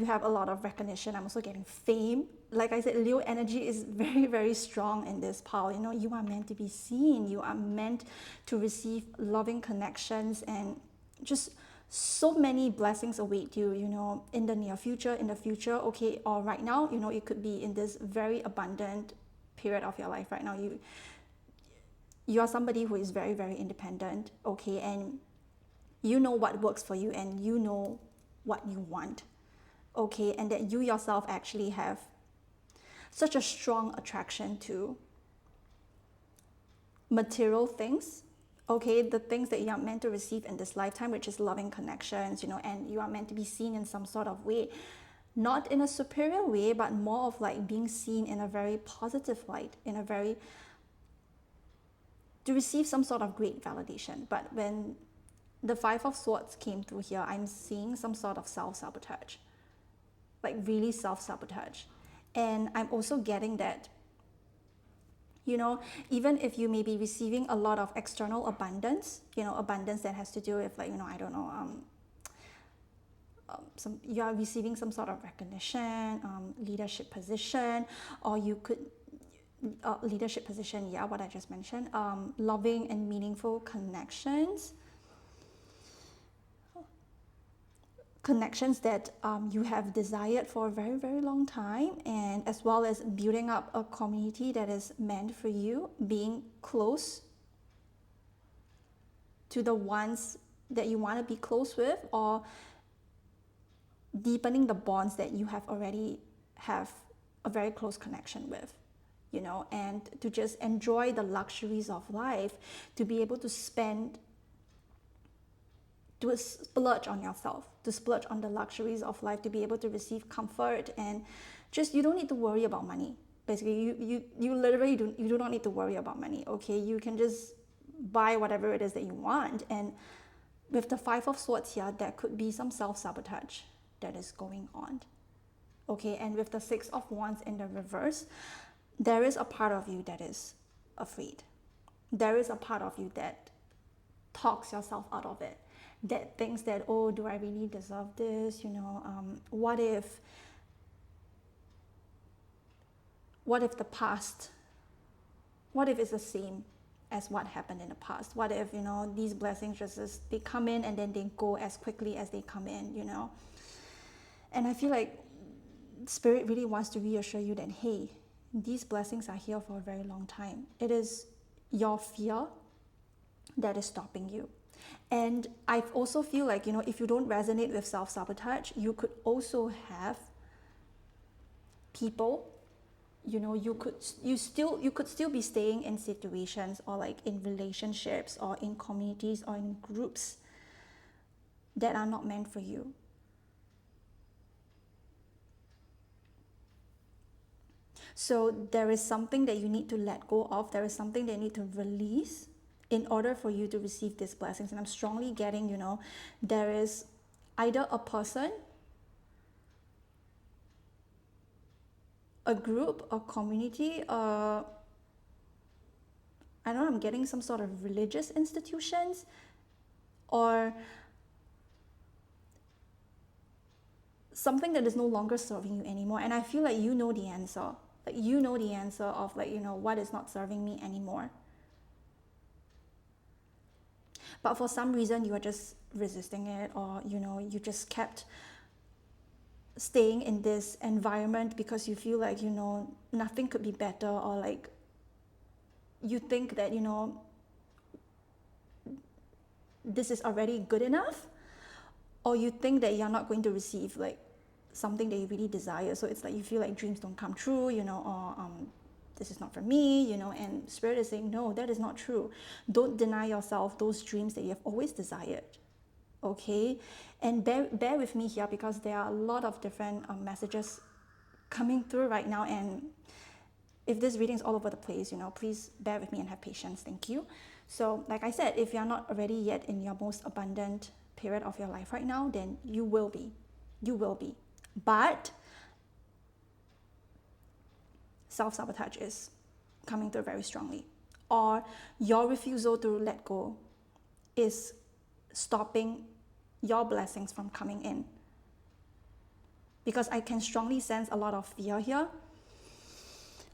have a lot of recognition. I'm also getting fame. Like I said, Leo energy is very, very strong in this pile. You are meant to be seen. You are meant to receive loving connections, and just so many blessings await you, in the near future, okay, or right now, it could be in this very abundant period of your life right now. You are somebody who is very, very independent, okay, and you know what works for you, and you know what you want, okay, and that you yourself actually have such a strong attraction to material things, okay, the things that you are meant to receive in this lifetime, which is loving connections, and you are meant to be seen in some sort of way, not in a superior way, but more of like being seen in a very positive light, to receive some sort of great validation. But when the 5 of Swords came through here, I'm seeing some sort of self-sabotage, like really self-sabotage. And I'm also getting that, even if you may be receiving a lot of external abundance, abundance that has to do with, like, I don't know, you are receiving some sort of recognition, leadership position, or you could, leadership position, yeah, what I just mentioned, loving and meaningful connections that you have desired for a very, very long time, and as well as building up a community that is meant for you, being close to the ones that you want to be close with, or deepening the bonds that you have already have a very close connection with, and to just enjoy the luxuries of life, to be able to splurge on yourself, to splurge on the luxuries of life, to be able to receive comfort, and just, you don't need to worry about money. Basically, you literally do not need to worry about money, okay? You can just buy whatever it is that you want. And with the 5 of Swords here, there could be some self-sabotage that is going on, Okay, and with the Six of Wands in the reverse, there is a part of you that is afraid. There is a part of you that talks yourself out of it, that thinks that, oh, do I really deserve this? What if the past, what if it's the same as what happened in the past? What if, these blessings just they come in and then they go as quickly as they come in? And I feel like Spirit really wants to reassure you that, hey, these blessings are here for a very long time. It is your fear that is stopping you. And I also feel like, if you don't resonate with self-sabotage, you could also have people, you could still be staying in situations or like in relationships or in communities or in groups that are not meant for you. So there is something that you need to let go of. There is something that you need to release in order for you to receive these blessings. And I'm strongly getting, there is either a person, a group, a community, I don't know, I'm getting some sort of religious institutions or something that is no longer serving you anymore. And I feel like you know the answer. Like you know the answer of what is not serving me anymore. But for some reason you are just resisting it, or you just kept staying in this environment because you feel like nothing could be better, or like you think that this is already good enough, or you think that you're not going to receive like something that you really desire. So it's like you feel like dreams don't come true, or this is not for me, and Spirit is saying, no, that is not true. Don't deny yourself those dreams that you have always desired. Okay, and bear with me here, because there are a lot of different messages coming through right now, and if this reading is all over the place, please bear with me and have patience. Thank you. So like I said, if you're not already yet in your most abundant period of your life right now, then you will be. But self-sabotage is coming through very strongly, or your refusal to let go is stopping your blessings from coming in. Because I can strongly sense a lot of fear here,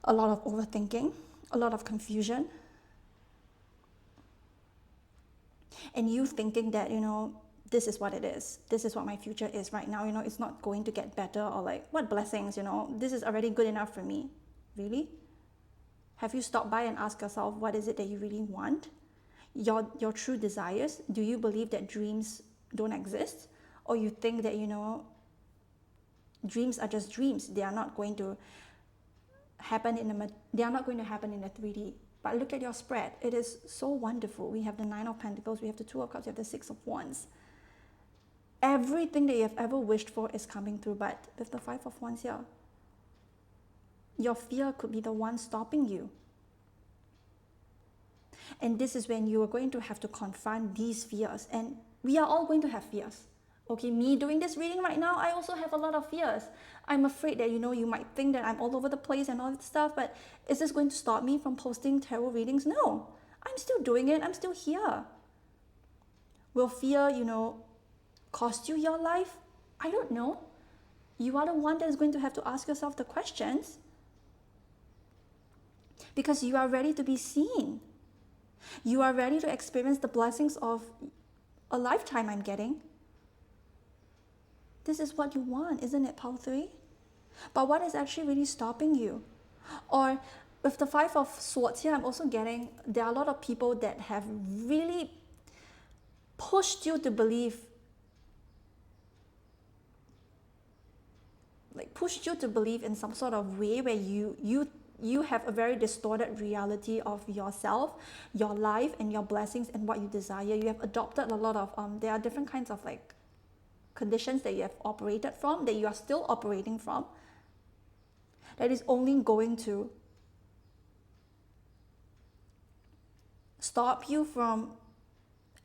a lot of overthinking, a lot of confusion, and you thinking that this is what it is, this is what my future is right now, it's not going to get better, or like, what blessings, this is already good enough for me. Really? Have you stopped by and asked yourself, what is it that you really want? Your true desires? Do you believe that dreams don't exist? Or you think that dreams are just dreams, they are not going to happen in the 3D. But look at your spread, it is so wonderful. We have the 9 of Pentacles, we have the 2 of Cups, we have the 6 of Wands. Everything that you have ever wished for is coming through. But with the 5 of Wands here, your fear could be the one stopping you. And this is when you are going to have to confront these fears. And we are all going to have fears. Okay, me doing this reading right now, I also have a lot of fears. I'm afraid that, you might think that I'm all over the place and all that stuff, but is this going to stop me from posting tarot readings? No, I'm still doing it. I'm still here. Will fear, cost you your life? I don't know. You are the one that is going to have to ask yourself the questions, because you are ready to be seen. You are ready to experience the blessings of a lifetime, I'm getting. This is what you want, isn't it, Pile 3? But what is actually really stopping you? Or with the 5 of Swords here, I'm also getting there are a lot of people that have really pushed you to believe, in some sort of way where you have a very distorted reality of yourself, your life, and your blessings and what you desire. You have adopted a lot of there are different kinds of like conditions that you have operated from, that you are still operating from, that is only going to stop you from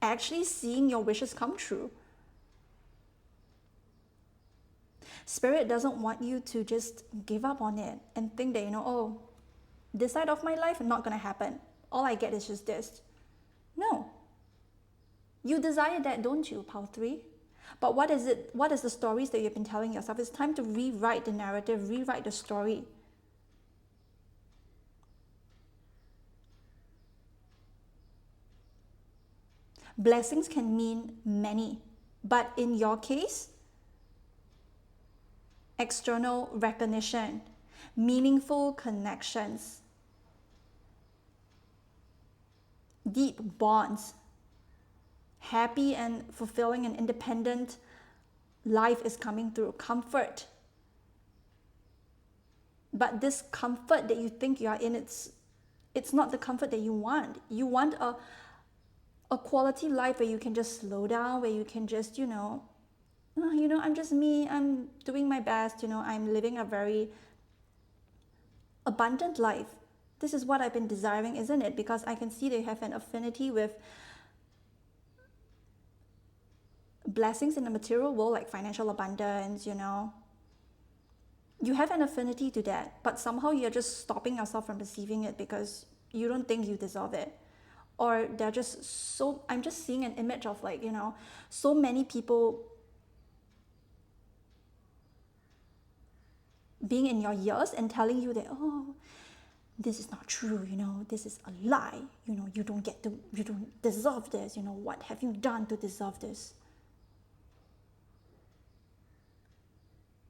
actually seeing your wishes come true. Spirit doesn't want you to just give up on it and think that, oh, this side of my life, not going to happen. All I get is just this. No. You desire that, don't you, Pile 3? But what is it? What is the stories that you've been telling yourself? It's time to rewrite the narrative, rewrite the story. Blessings can mean many, but in your case, external recognition, meaningful connections, deep bonds, happy and fulfilling and independent life is coming through, comfort. But this comfort that you think you are in, it's not the comfort that you want. You want a quality life where you can just slow down, where you can just, I'm just me, I'm doing my best, I'm living a very abundant life. This is what I've been desiring, isn't it? Because I can see they have an affinity with blessings in the material world, like financial abundance, You have an affinity to that, but somehow you're just stopping yourself from receiving it because you don't think you deserve it. Or they're just so, I'm just seeing an image of so many people being in your ears and telling you that, oh, this is not true, this is a lie, you don't deserve this, what have you done to deserve this?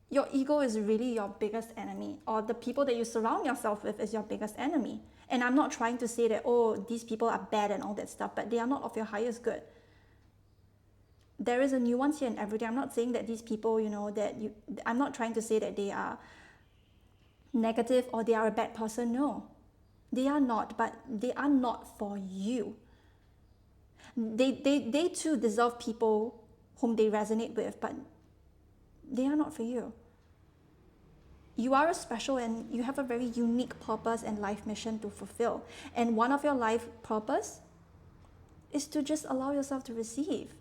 Your ego is really your biggest enemy, or the people that you surround yourself with is your biggest enemy. And I'm not trying to say that, oh, these people are bad and all that stuff, but they are not of your highest good. There is a nuance here in everything. I'm not saying that these people, I'm not trying to say that they are negative or they are a bad person. No, they are not, but they are not for you. They too deserve people whom they resonate with, but they are not for you. You are a special and you have a very unique purpose and life mission to fulfill. And one of your life purpose is to just allow yourself to receive.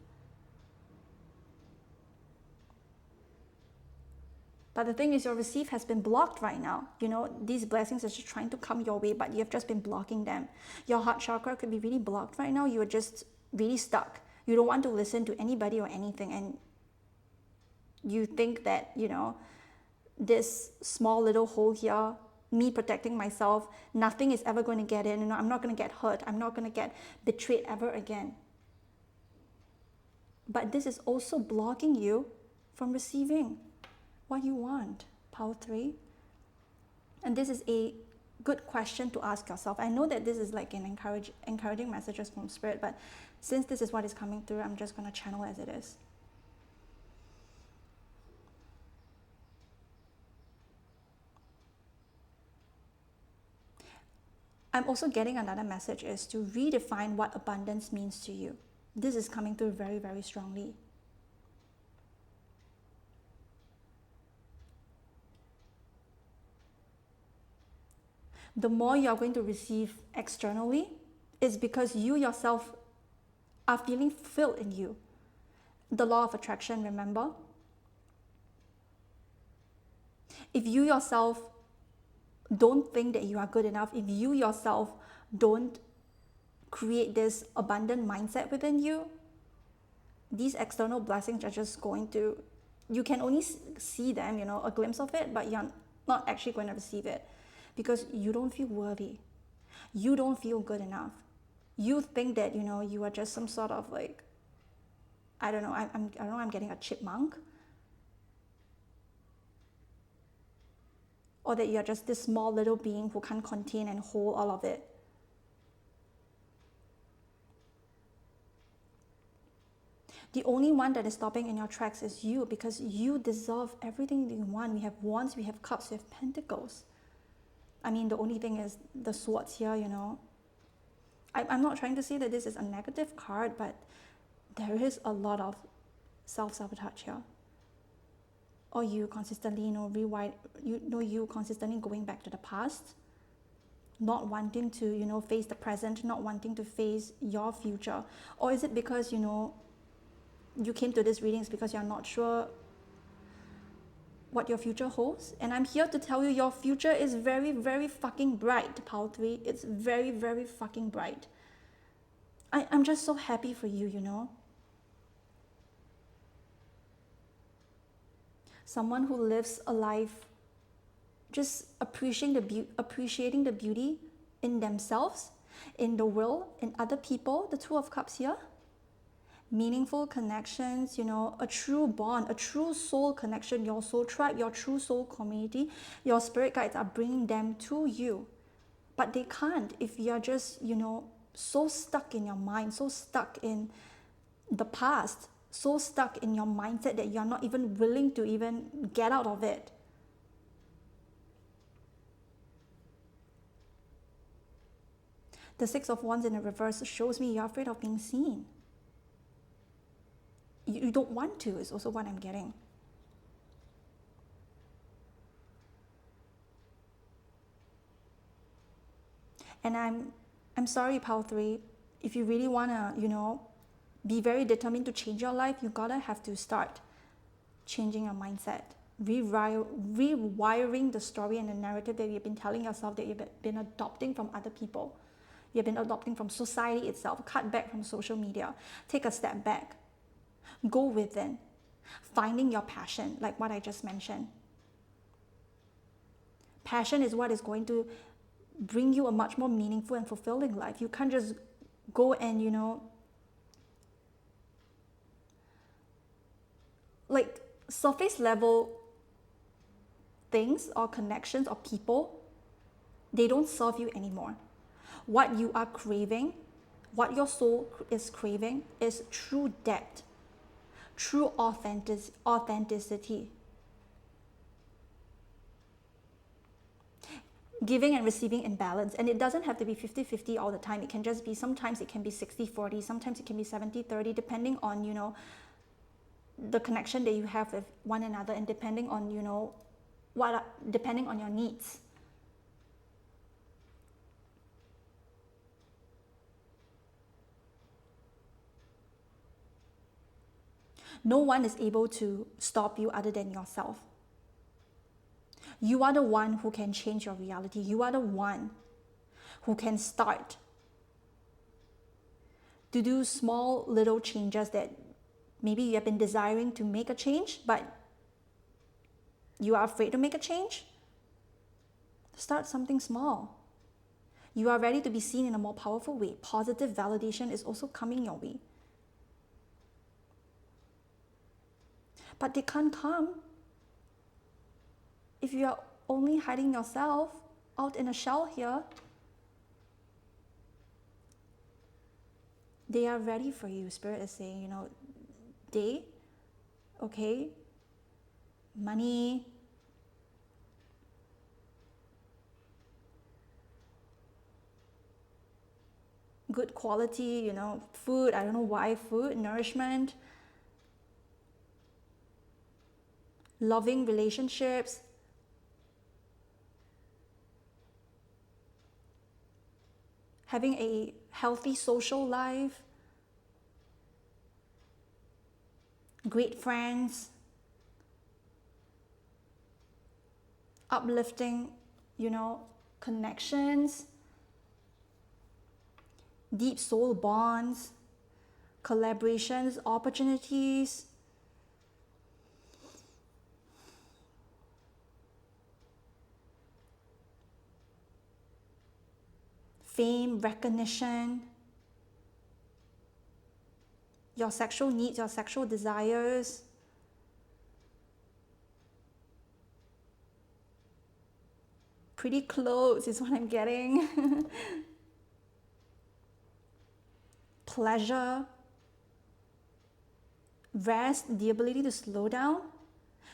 But the thing is, your receive has been blocked right now. These blessings are just trying to come your way, but you have just been blocking them. Your heart chakra could be really blocked right now. You are just really stuck. You don't want to listen to anybody or anything. And you think that, this small little hole here, me protecting myself, nothing is ever going to get in. I'm not going to get hurt. I'm not going to get betrayed ever again. But this is also blocking you from receiving what you want, Power 3. And this is a good question to ask yourself. I know that this is like an encouraging messages from Spirit, but since this is what is coming through, I'm just going to channel as it is. I'm also getting another message is to redefine what abundance means to you. This is coming through very, very strongly. The more you're going to receive externally is because you yourself are feeling fulfilled in you. The law of attraction, remember? If you yourself don't think that you are good enough, if you yourself don't create this abundant mindset within you, these external blessings are just going to, you can only see them, a glimpse of it, but you're not actually going to receive it because you don't feel worthy. You don't feel good enough. You think that, you are just some sort of like, I don't know, I'm getting a chipmunk. Or that you're just this small little being who can't contain and hold all of it. The only one that is stopping in your tracks is you, because you deserve everything that you want. We have wands, we have cups, we have pentacles. I mean, the only thing is the swords here, I'm not trying to say that this is a negative card, but there is a lot of self-sabotage here. Or you consistently, you consistently going back to the past, not wanting to, face the present, not wanting to face your future. Or is it because, you came to this readings because you're not sure what your future holds. And I'm here to tell you your future is very, very fucking bright, Pile 3. It's very, very fucking bright. I'm just so happy for you, you know. Someone who lives a life just appreciating the beauty in themselves, in the world, in other people, the Two of Cups here. Meaningful connections, you know, a true bond, a true soul connection, your soul tribe, your true soul community. Your spirit guides are bringing them to you. But they can't if you're just, you know, so stuck in your mind, so stuck in the past, so stuck in your mindset that you're not even willing to even get out of it. The Six of Wands in the reverse shows me you're afraid of being seen. You don't want to, is also what I'm getting. And I'm sorry, Pile 3, if you really want to, you know, be very determined to change your life, you gotta have to start changing your mindset, rewiring the story and the narrative that you've been telling yourself, that you've been adopting from other people. You've been adopting from society itself. Cut back from social media. Take a step back. Go within, finding your passion, like what I just mentioned. Passion is what is going to bring you a much more meaningful and fulfilling life. You can't just go and, you know, like surface level things or connections or people, they don't serve you anymore. What you are craving, what your soul is craving, is true depth, true authenticity. Giving and receiving in balance. And it doesn't have to be 50-50 all the time. It can just be, sometimes it can be 60-40, sometimes it can be 70-30, depending on, you know, the connection that you have with one another, and depending on, you know, depending on your needs. No one is able to stop you other than yourself. You are the one who can change your reality. You are the one who can start to do small little changes that maybe you have been desiring to make a change, but you are afraid to make a change. Start something small. You are ready to be seen in a more powerful way. Positive validation is also coming your way. But they can't come if you are only hiding yourself out in a shell here. They are ready for you. Spirit is saying, you know, okay, money, good quality, you know, food, I don't know why food, nourishment, loving relationships, having a healthy social life, great friends, uplifting, you know, connections, deep soul bonds, collaborations, opportunities, fame, recognition, your sexual needs, your sexual desires, pretty clothes is what I'm getting. Pleasure, rest, the ability to slow down,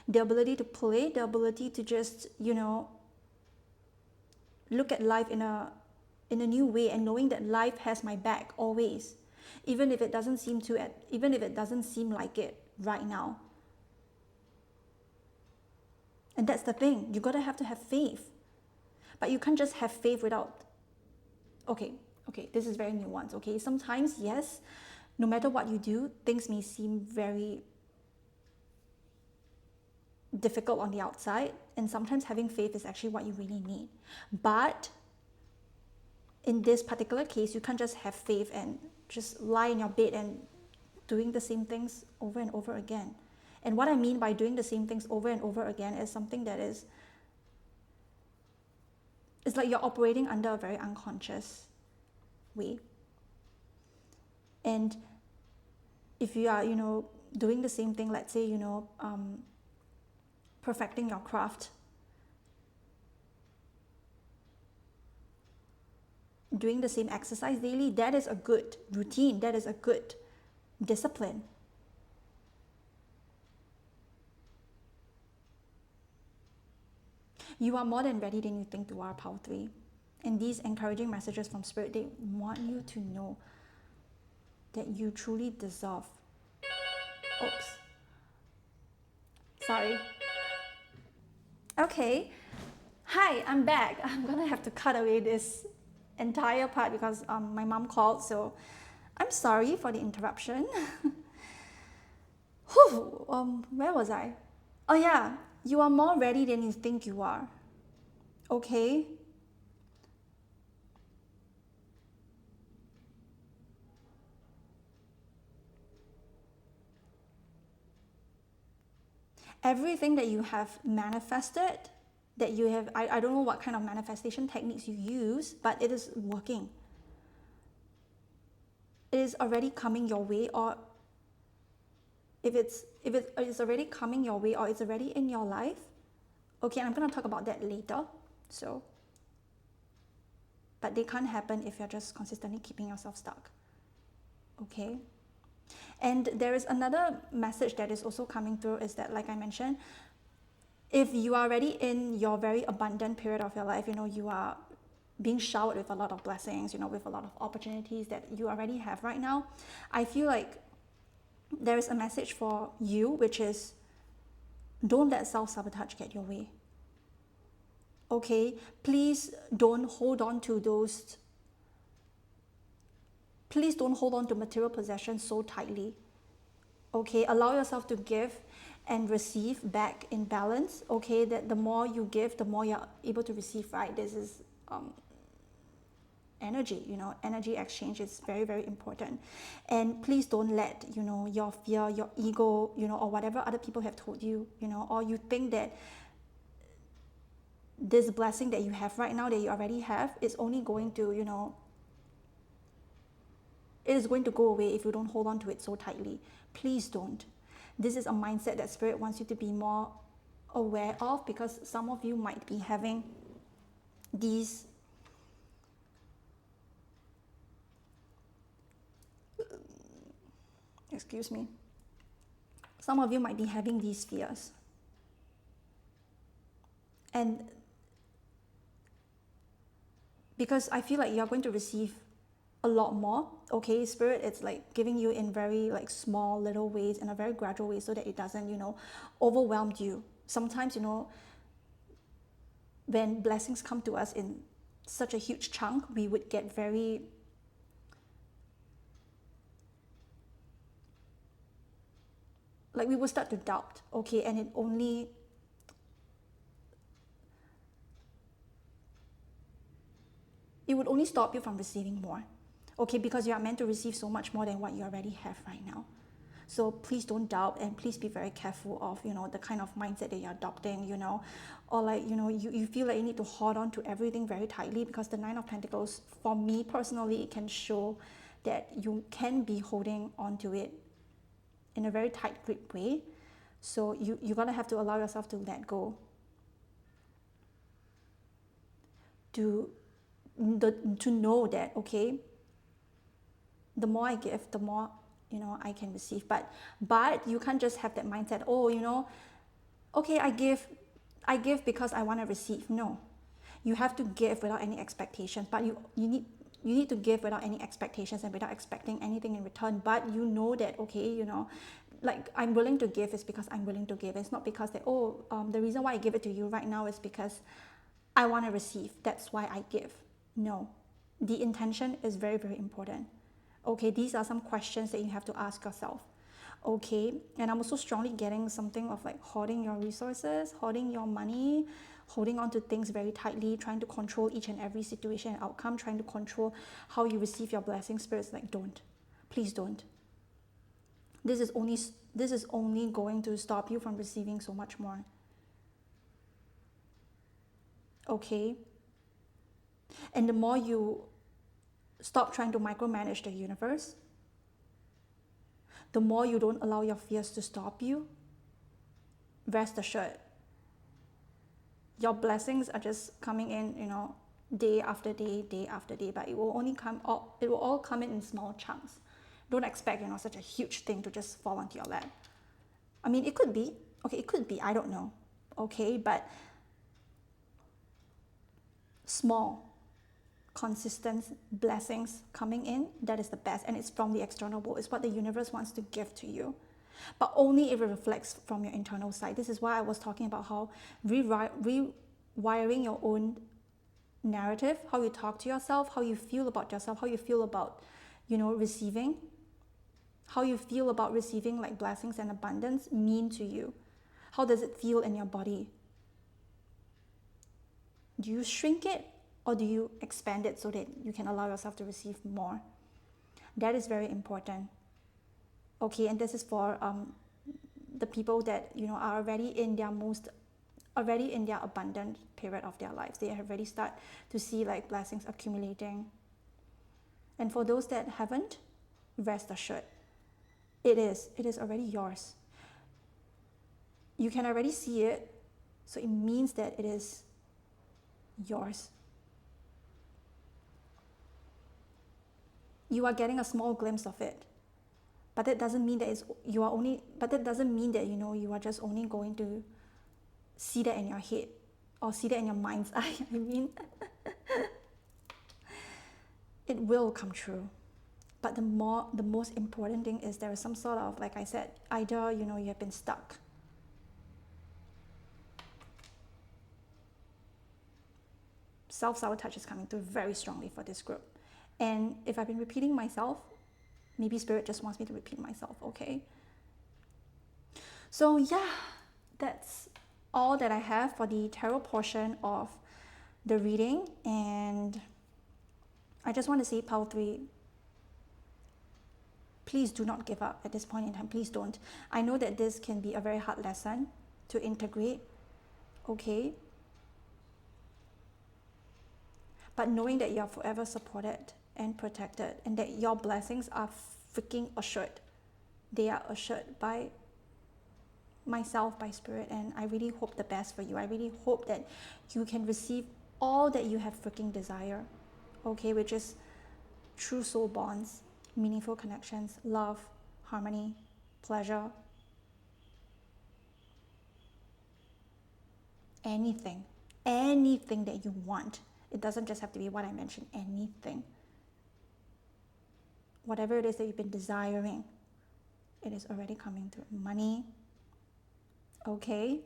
the ability to play, the ability to just, you know, look at life in a new way, and knowing that life has my back always, even if it doesn't seem like it right now. And that's the thing, you gotta have to have faith. But you can't just have faith without, okay, this is very nuanced, okay? Sometimes, yes, no matter what you do, things may seem very difficult on the outside, and sometimes having faith is actually what you really need. But in this particular case, you can't just have faith and just lie in your bed and doing the same things over and over again. And what I mean by doing the same things over and over again is something that is, it's like you're operating under a very unconscious way. And if you are, doing the same thing, let's say, perfecting your craft, doing the same exercise daily, that is a good routine, that is a good discipline. You are more than ready than you think you are, Power 3. And these encouraging messages from Spirit, they want you to know that you truly deserve. Oops. Sorry. Okay. Hi, I'm back. I'm gonna have to cut away this entire part because my mom called, so I'm sorry for the interruption. Where was I? Oh yeah, you are more ready than you think you are. Okay? Everything that you have manifested, that you have, I don't know what kind of manifestation techniques you use, but it is working. It is already coming your way, or if it's already coming your way, or it's already in your life. Okay, I'm going to talk about that later. So, but they can't happen if you're just consistently keeping yourself stuck. Okay? And there is another message that is also coming through, is that, like I mentioned, if you are already in your very abundant period of your life, you are being showered with a lot of blessings, with a lot of opportunities that you already have right now, I feel like there is a message for you, which is, don't let self-sabotage get your way. Okay? Please don't hold on to those. Please don't hold on to material possessions so tightly. Okay? Allow yourself to give and receive back in balance. Okay? That the more you give, the more you're able to receive, right? This is energy, energy exchange is very, very important. And please don't let, your fear, your ego, or whatever other people have told you, or you think that this blessing that you have right now, that you already have, is only going to, it is going to go away if you don't hold on to it so tightly. Please don't. This is a mindset that Spirit wants you to be more aware of, because some of you might be having these some of you might be having these fears. And because I feel like you're going to receive a lot more. Okay, Spirit, it's like giving you in very like small little ways, in a very gradual way, so that it doesn't, overwhelm you. Sometimes, when blessings come to us in such a huge chunk, we would get very like, we will start to doubt. Okay, and it would only stop you from receiving more. Okay, because you are meant to receive so much more than what you already have right now. So please don't doubt, and please be very careful of, the kind of mindset that you're adopting, or like, you feel like you need to hold on to everything very tightly, because the Nine of Pentacles, for me personally, it can show that you can be holding on to it in a very tight grip way. So you're gonna have to allow yourself to let go. To know that, okay, the more I give, the more I can receive. But you can't just have that mindset, okay, I give because I want to receive. No, you have to give without any expectations. But you need to give without any expectations and without expecting anything in return. But you know that, okay, like, I'm willing to give is because I'm willing to give. It's not because that, the reason why I give it to you right now is because I want to receive. That's why I give. No, the intention is very, very important. Okay, these are some questions that you have to ask yourself. Okay, and I'm also strongly getting something of like hoarding your resources, hoarding your money, holding on to things very tightly, trying to control each and every situation and outcome, trying to control how you receive your blessing. Spirits like, don't, please don't. This is only going to stop you from receiving so much more. Okay, and the more you stop trying to micromanage the universe, the more you don't allow your fears to stop you, rest assured, your blessings are just coming in, day after day, day after day, but it will all come in small chunks. Don't expect, such a huge thing to just fall onto your lap. I mean, it could be, I don't know, okay, but small, consistent blessings coming in, that is the best, and it's from the external world. It's what the universe wants to give to you, but only if it reflects from your internal side. This is why I was talking about how rewiring your own narrative, how you talk to yourself, how you feel about yourself, how you feel about, receiving, how you feel about receiving like blessings and abundance mean to you. How does it feel in your body? Do you shrink it or do you expand it so that you can allow yourself to receive more? That is very important. Okay, and this is for the people that are already in their abundant period of their lives. They have already start to see like blessings accumulating. And for those that haven't, rest assured, it is already yours. You can already see it, so it means that it is yours. You are getting a small glimpse of it, but that doesn't mean that you are just only going to see that in your head or see that in your mind's eye. I mean, it will come true. But the most important thing is there is some sort of, like I said, either you have been stuck. Self-sabotage is coming through very strongly for this group. And if I've been repeating myself, maybe Spirit just wants me to repeat myself, okay? So yeah, that's all that I have for the tarot portion of the reading. And I just want to say, Pile 3, please do not give up at this point in time. Please don't. I know that this can be a very hard lesson to integrate, okay? But knowing that you are forever supported and protected and that your blessings are freaking assured. They are assured by myself, by Spirit, and I really hope the best for you. I really hope that you can receive all that you have freaking desire, okay, which is true soul bonds, meaningful connections, love, harmony, pleasure, anything that you want. It doesn't just have to be what I mentioned, anything. Whatever it is that you've been desiring, it is already coming through. Money, okay?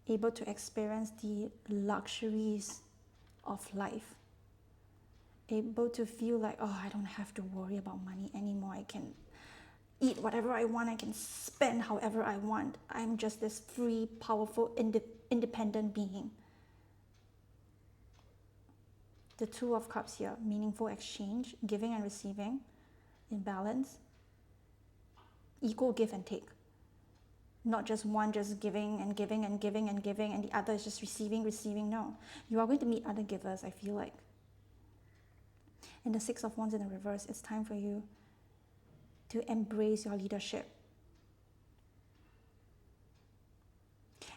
Able to experience the luxuries of life. Able to feel like, oh, I don't have to worry about money anymore. I can eat whatever I want. I can spend however I want. I'm just this free, powerful, independent being. The Two of Cups here, meaningful exchange, giving and receiving in balance. Equal give and take. Not just one just giving and giving and giving and giving and the other is just receiving. No. You are going to meet other givers, I feel like. And the Six of Wands in the reverse, it's time for you to embrace your leadership.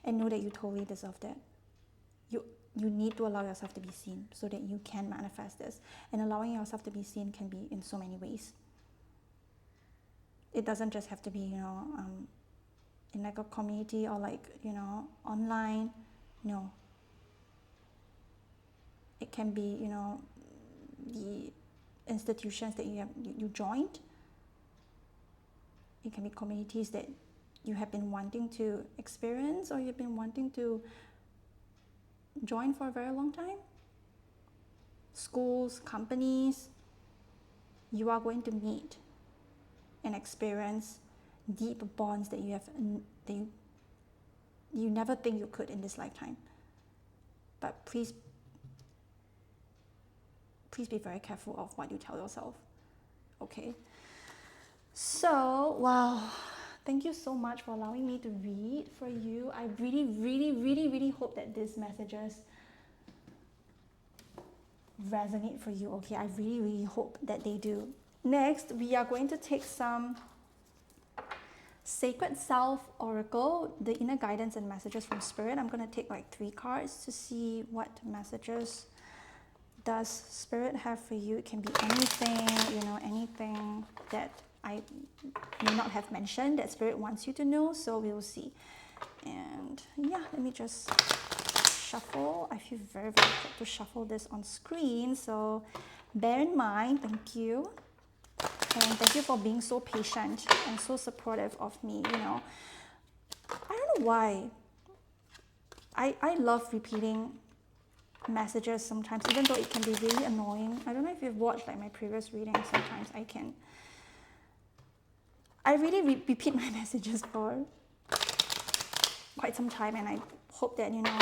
And know that you totally deserve that. You need to allow yourself to be seen so that you can manifest this. And allowing yourself to be seen can be in so many ways. It doesn't just have to be, in like a community or like, online. No. It can be, the institutions that you joined. It can be communities that you have been wanting to experience or you've been wanting to join for a very long time. Schools, companies, you are going to meet and experience deep bonds that you have, that you never think you could in this lifetime. But please be very careful of what you tell yourself. Okay. So, wow. Thank you so much for allowing me to read for you. I really, really, really, really hope that these messages resonate for you. Okay, I really, really hope that they do. Next, we are going to take some Sacred Self Oracle, the inner guidance and messages from Spirit. I'm going to take like 3 cards to see what messages does Spirit have for you. It can be anything, you know, anything that I may not have mentioned that Spirit wants you to know. So we will see. And yeah, let me just shuffle. I feel very, very good to shuffle this on screen. So bear in mind, thank you. And thank you for being so patient and so supportive of me, you know. I don't know why. I love repeating messages sometimes, even though it can be really annoying. I don't know if you've watched like my previous readings. Sometimes I really repeat my messages for quite some time, and I hope that, you know,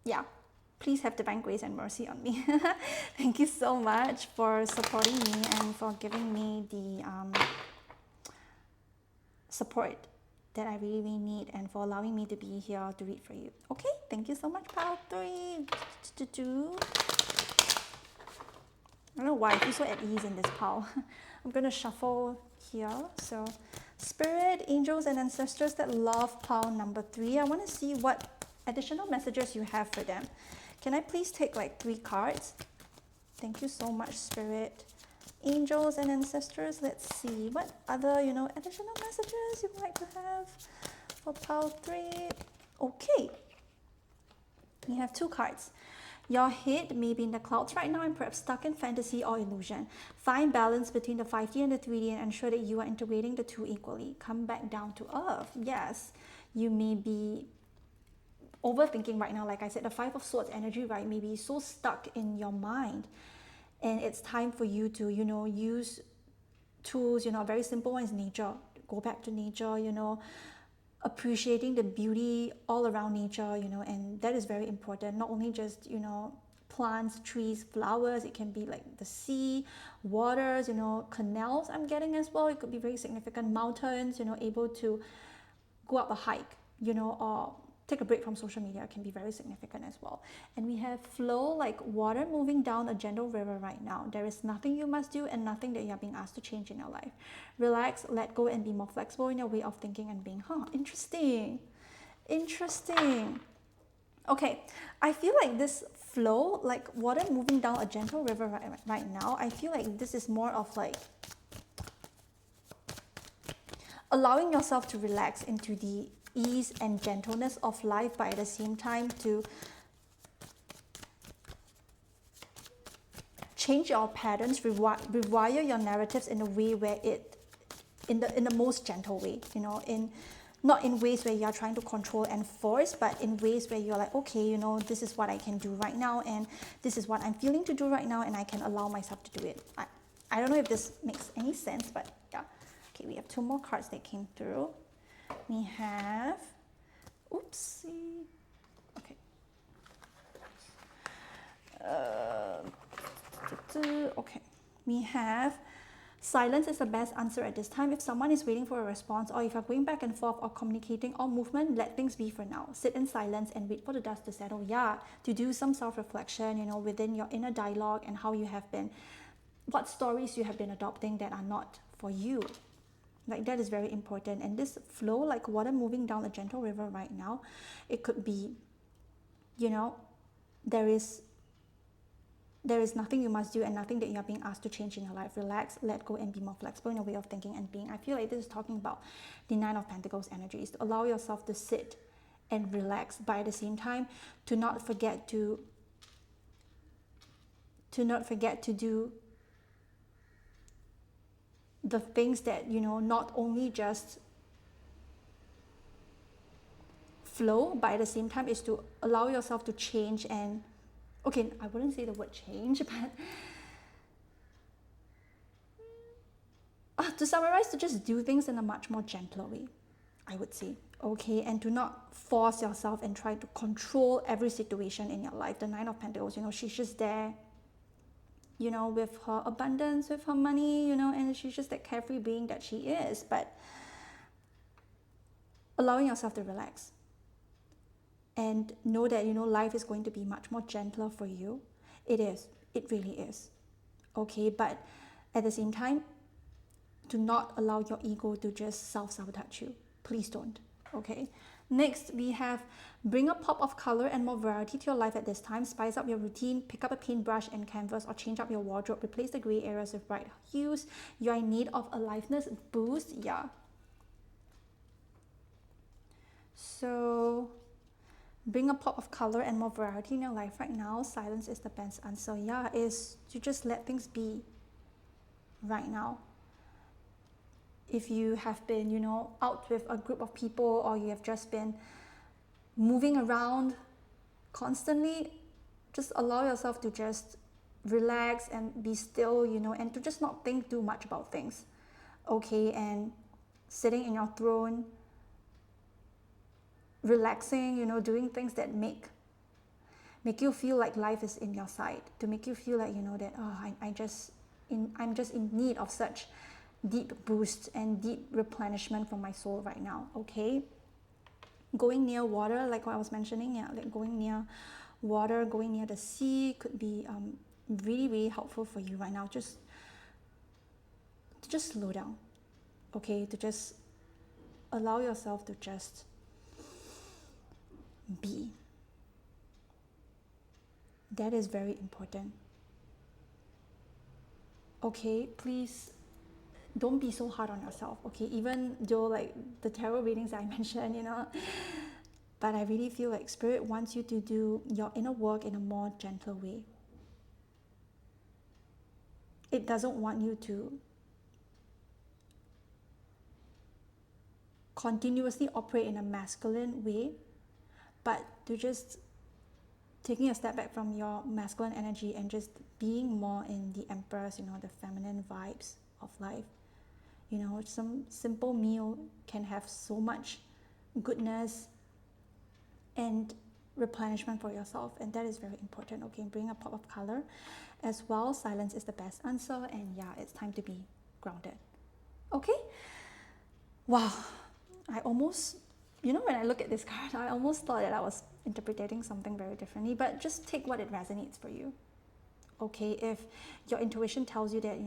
yeah, please have divine grace and mercy on me. Thank you so much for supporting me and for giving me the support that I really, really need, and for allowing me to be here to read for you. Okay, thank you so much, pile 3. I don't know why I feel so at ease in this pile. I'm going to shuffle here. So Spirit, angels, and ancestors that love pile number 3. I want to see what additional messages you have for them. Can I please take like 3 cards? Thank you so much, Spirit, angels, and ancestors. Let's see what other, you know, additional messages you'd like to have for pile 3. Okay, we have 2 cards. Your head may be in the clouds right now and perhaps stuck in fantasy or illusion. Find balance between the 5D and the 3D and ensure that you are integrating the 2 equally. Come back down to earth. Yes, you may be overthinking right now. Like I said, the 5 of Swords energy, right, may be so stuck in your mind. And it's time for you to, you know, use tools, you know, a very simple one is nature. Go back to nature, you know, appreciating the beauty all around nature, you know, and that is very important. Not only just, you know, plants, trees, flowers, it can be like the sea, waters, you know, canals I'm getting as well. It could be very significant. Mountains, you know, able to go up a hike, you know, or take a break from social media can be very significant as well. And we have flow, like water moving down a gentle river right now. There is nothing you must do and nothing that you are being asked to change in your life. Relax, let go, and be more flexible in your way of thinking and being. Interesting. Okay, I feel like this flow, like water moving down a gentle river right now, I feel like this is more of like allowing yourself to relax into the ease and gentleness of life, but at the same time to change your patterns, rewire your narratives in a way where in the most gentle way, you know, not in ways where you're trying to control and force, but in ways where you're like, okay, you know, this is what I can do right now, and this is what I'm feeling to do right now, and I can allow myself to do it. I don't know if this makes any sense, but yeah. Okay, we have 2 more cards that came through. We have, oopsie, okay. Okay, we have silence is the best answer at this time. If someone is waiting for a response, or if you're going back and forth or communicating or movement, let things be for now. Sit in silence and wait for the dust to settle. Yeah, to do some self-reflection, you know, within your inner dialogue and how you have been, what stories you have been adopting that are not for you. Like that is very important. And this flow, like water moving down a gentle river right now, it could be, you know, there is nothing you must do and nothing that you are being asked to change in your life. Relax, let go, and be more flexible in your way of thinking and being. I feel like this is talking about the 9 of Pentacles energies. To allow yourself to sit and relax, but at the same time, to not forget to do the things that, you know, not only just flow, but at the same time is to allow yourself to change. And okay, I wouldn't say the word change, but to summarize, to just do things in a much more gentler way, I would say. Okay, and to not force yourself and try to control every situation in your life. The Nine of Pentacles, she's just there, with her abundance, with her money, and she's just that carefree being that she is. But allowing yourself to relax and know that, life is going to be much more gentler for you. It is. It really is. Okay, but at the same time, do not allow your ego to just self-sabotage you. Please don't. Okay. Next, we have bring a pop of color and more variety to your life at this time. Spice up your routine, pick up a paintbrush and canvas, or change up your wardrobe. Replace the gray areas with bright hues. You're in need of aliveness boost. Yeah. So bring a pop of color and more variety in your life right now. Silence is the best answer. Yeah, is to just let things be right now. If you have been, out with a group of people, or you have just been moving around constantly, just allow yourself to just relax and be still, and to just not think too much about things. Okay, and sitting in your throne, relaxing, doing things that make you feel like life is in your side, to make you feel like, that, I'm just in need of such deep boost and deep replenishment from my soul right now. Okay, going near water, like what I was mentioning, like going near water, going near the sea could be really, really helpful for you right now. To just slow down. Okay, to just allow yourself to just be. That is very important. Okay, please don't be so hard on yourself. Okay, even though like the tarot readings I mentioned, but I really feel like Spirit wants you to do your inner work in a more gentle way. It doesn't want you to continuously operate in a masculine way, but to just taking a step back from your masculine energy and just being more in the Empress, the feminine vibes of life. Some simple meal can have so much goodness and replenishment for yourself, and that is very important. Okay, bring a pop of color as well. Silence is the best answer, and yeah, it's time to be grounded. Okay, wow, I almost, when I look at this card, I almost thought that I was interpreting something very differently, but just take what it resonates for you. Okay, if your intuition tells you that,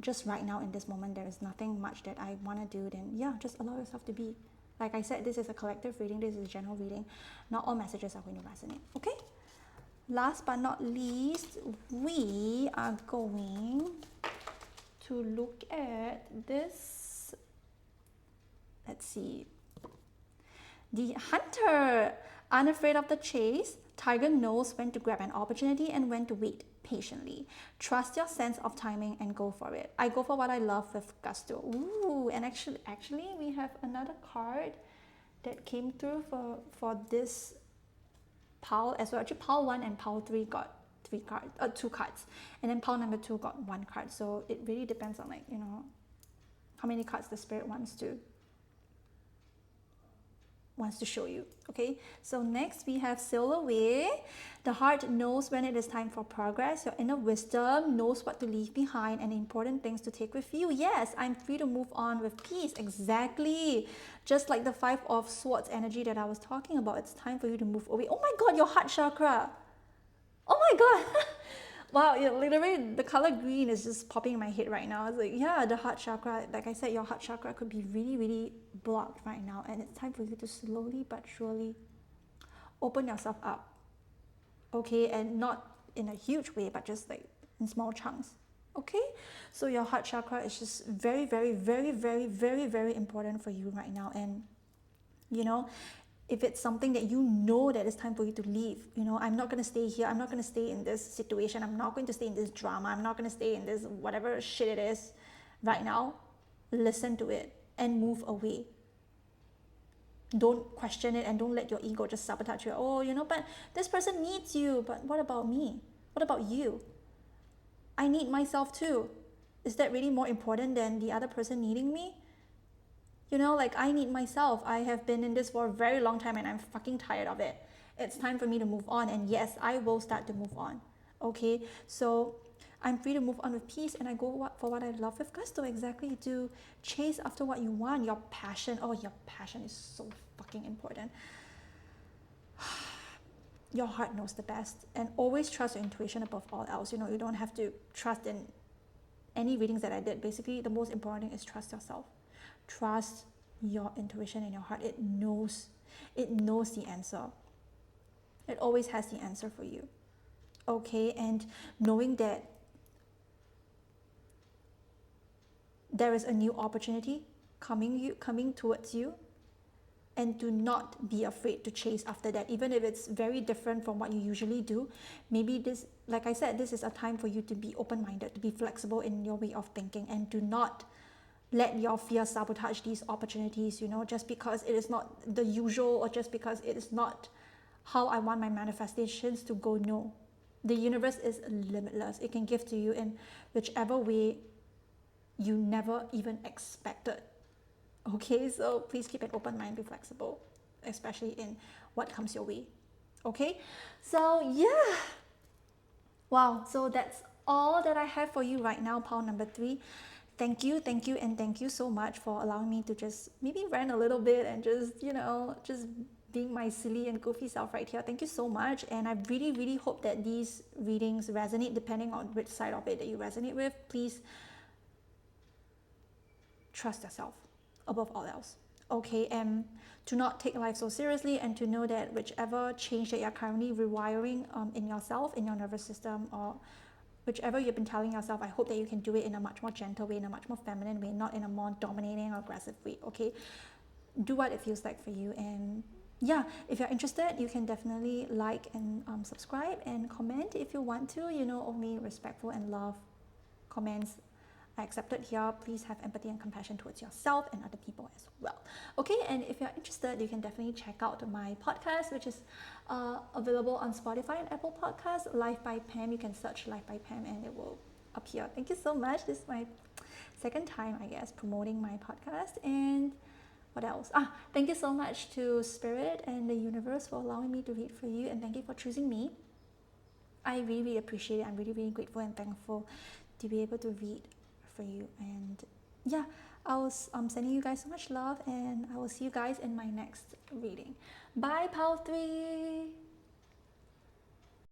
just right now in this moment there is nothing much that I want to do, then yeah, just allow yourself to be. Like I said, this is a collective reading, this is a general reading. Not all messages are going to resonate. Okay, last but not least, we are going to look at this. Let's see. The Hunter, unafraid of the chase. Tiger knows when to grab an opportunity and when to wait patiently. Trust your sense of timing and go for it. I go for what I love with gusto. Ooh, and actually we have another card that came through for this pile as well. Actually, pile 1 and pile 3 got 2 cards, and then pile number 2 got 1 card. So it really depends on how many cards the Spirit wants to show you. Okay, so next we have sail away. The heart knows when it is time for progress. Your inner wisdom knows what to leave behind and important things to take with you. Yes, I'm free to move on with peace. Exactly, just like the 5 of Swords energy that I was talking about. It's time for you to move away. Oh my god, your heart chakra. Oh my god. Wow, literally the color green is just popping in my head right now. It's like, yeah, the heart chakra, like I said, your heart chakra could be really, really blocked right now, and it's time for you to slowly but surely open yourself up. Okay, and not in a huge way, but just like in small chunks. Okay, so your heart chakra is just very, very, very, very, very, very important for you right now. And if it's something that that it's time for you to leave, I'm not going to stay here, I'm not going to stay in this situation, I'm not going to stay in this drama, I'm not going to stay in this whatever shit it is right now, listen to it and move away. Don't question it, and don't let your ego just sabotage you. But this person needs you, but what about me? What about you? I need myself too. is that really more important than the other person needing me? You know, like I need myself. I have been in this for a very long time and I'm fucking tired of it. It's time for me to move on. And yes, I will start to move on. Okay, so I'm free to move on with peace and I go for what I love with gusto, exactly, to chase after what you want, your passion. Oh, your passion is so fucking important. Your heart knows the best, and always trust your intuition above all else. You know, you don't have to trust in any readings that I did. Basically, the most important thing is trust yourself. Trust your intuition and your heart. It knows the answer. It always has the answer for you. Okay, and knowing that there is a new opportunity coming towards you, and do not be afraid to chase after that, even if it's very different from what you usually do. Maybe this, like I said, this is a time for you to be open-minded, to be flexible in your way of thinking, and do not let your fear sabotage these opportunities, you know, just because it is not the usual, or just because it is not how I want my manifestations to go. No, the universe is limitless. It can give to you in whichever way you never even expected. Okay, so please keep an open mind, be flexible, especially in what comes your way. Okay, so yeah, wow, so that's all that I have for you right now, pile number 3. Thank you, and thank you so much for allowing me to just maybe rant a little bit and just, you know, just being my silly and goofy self right here. Thank you so much, and I really, really hope that these readings resonate, depending on which side of it that you resonate with. Please trust yourself above all else. Okay, and to not take life so seriously, and to know that whichever change that you're currently rewiring in yourself, in your nervous system, or whichever you've been telling yourself, I hope that you can do it in a much more gentle way, in a much more feminine way, not in a more dominating or aggressive way. Okay, do what it feels like for you. And yeah, if you're interested, you can definitely like and subscribe and comment if you want to. You know, only respectful and love comments are accepted here. Please have empathy and compassion towards yourself and other people as well. Okay, and if you're interested, you can definitely check out my podcast, which is available on Spotify and Apple Podcasts, Life by Pam. You can search Life by Pam and it will appear. Thank you so much. This is my second time, I guess, promoting my podcast. And what else? Thank you so much to Spirit and the universe for allowing me to read for you, and thank you for choosing me. I really, really appreciate it. I'm really, really grateful and thankful to be able to read for you. And yeah, I was sending you guys so much love, and I will see you guys in my next reading. Bye, Pal 3.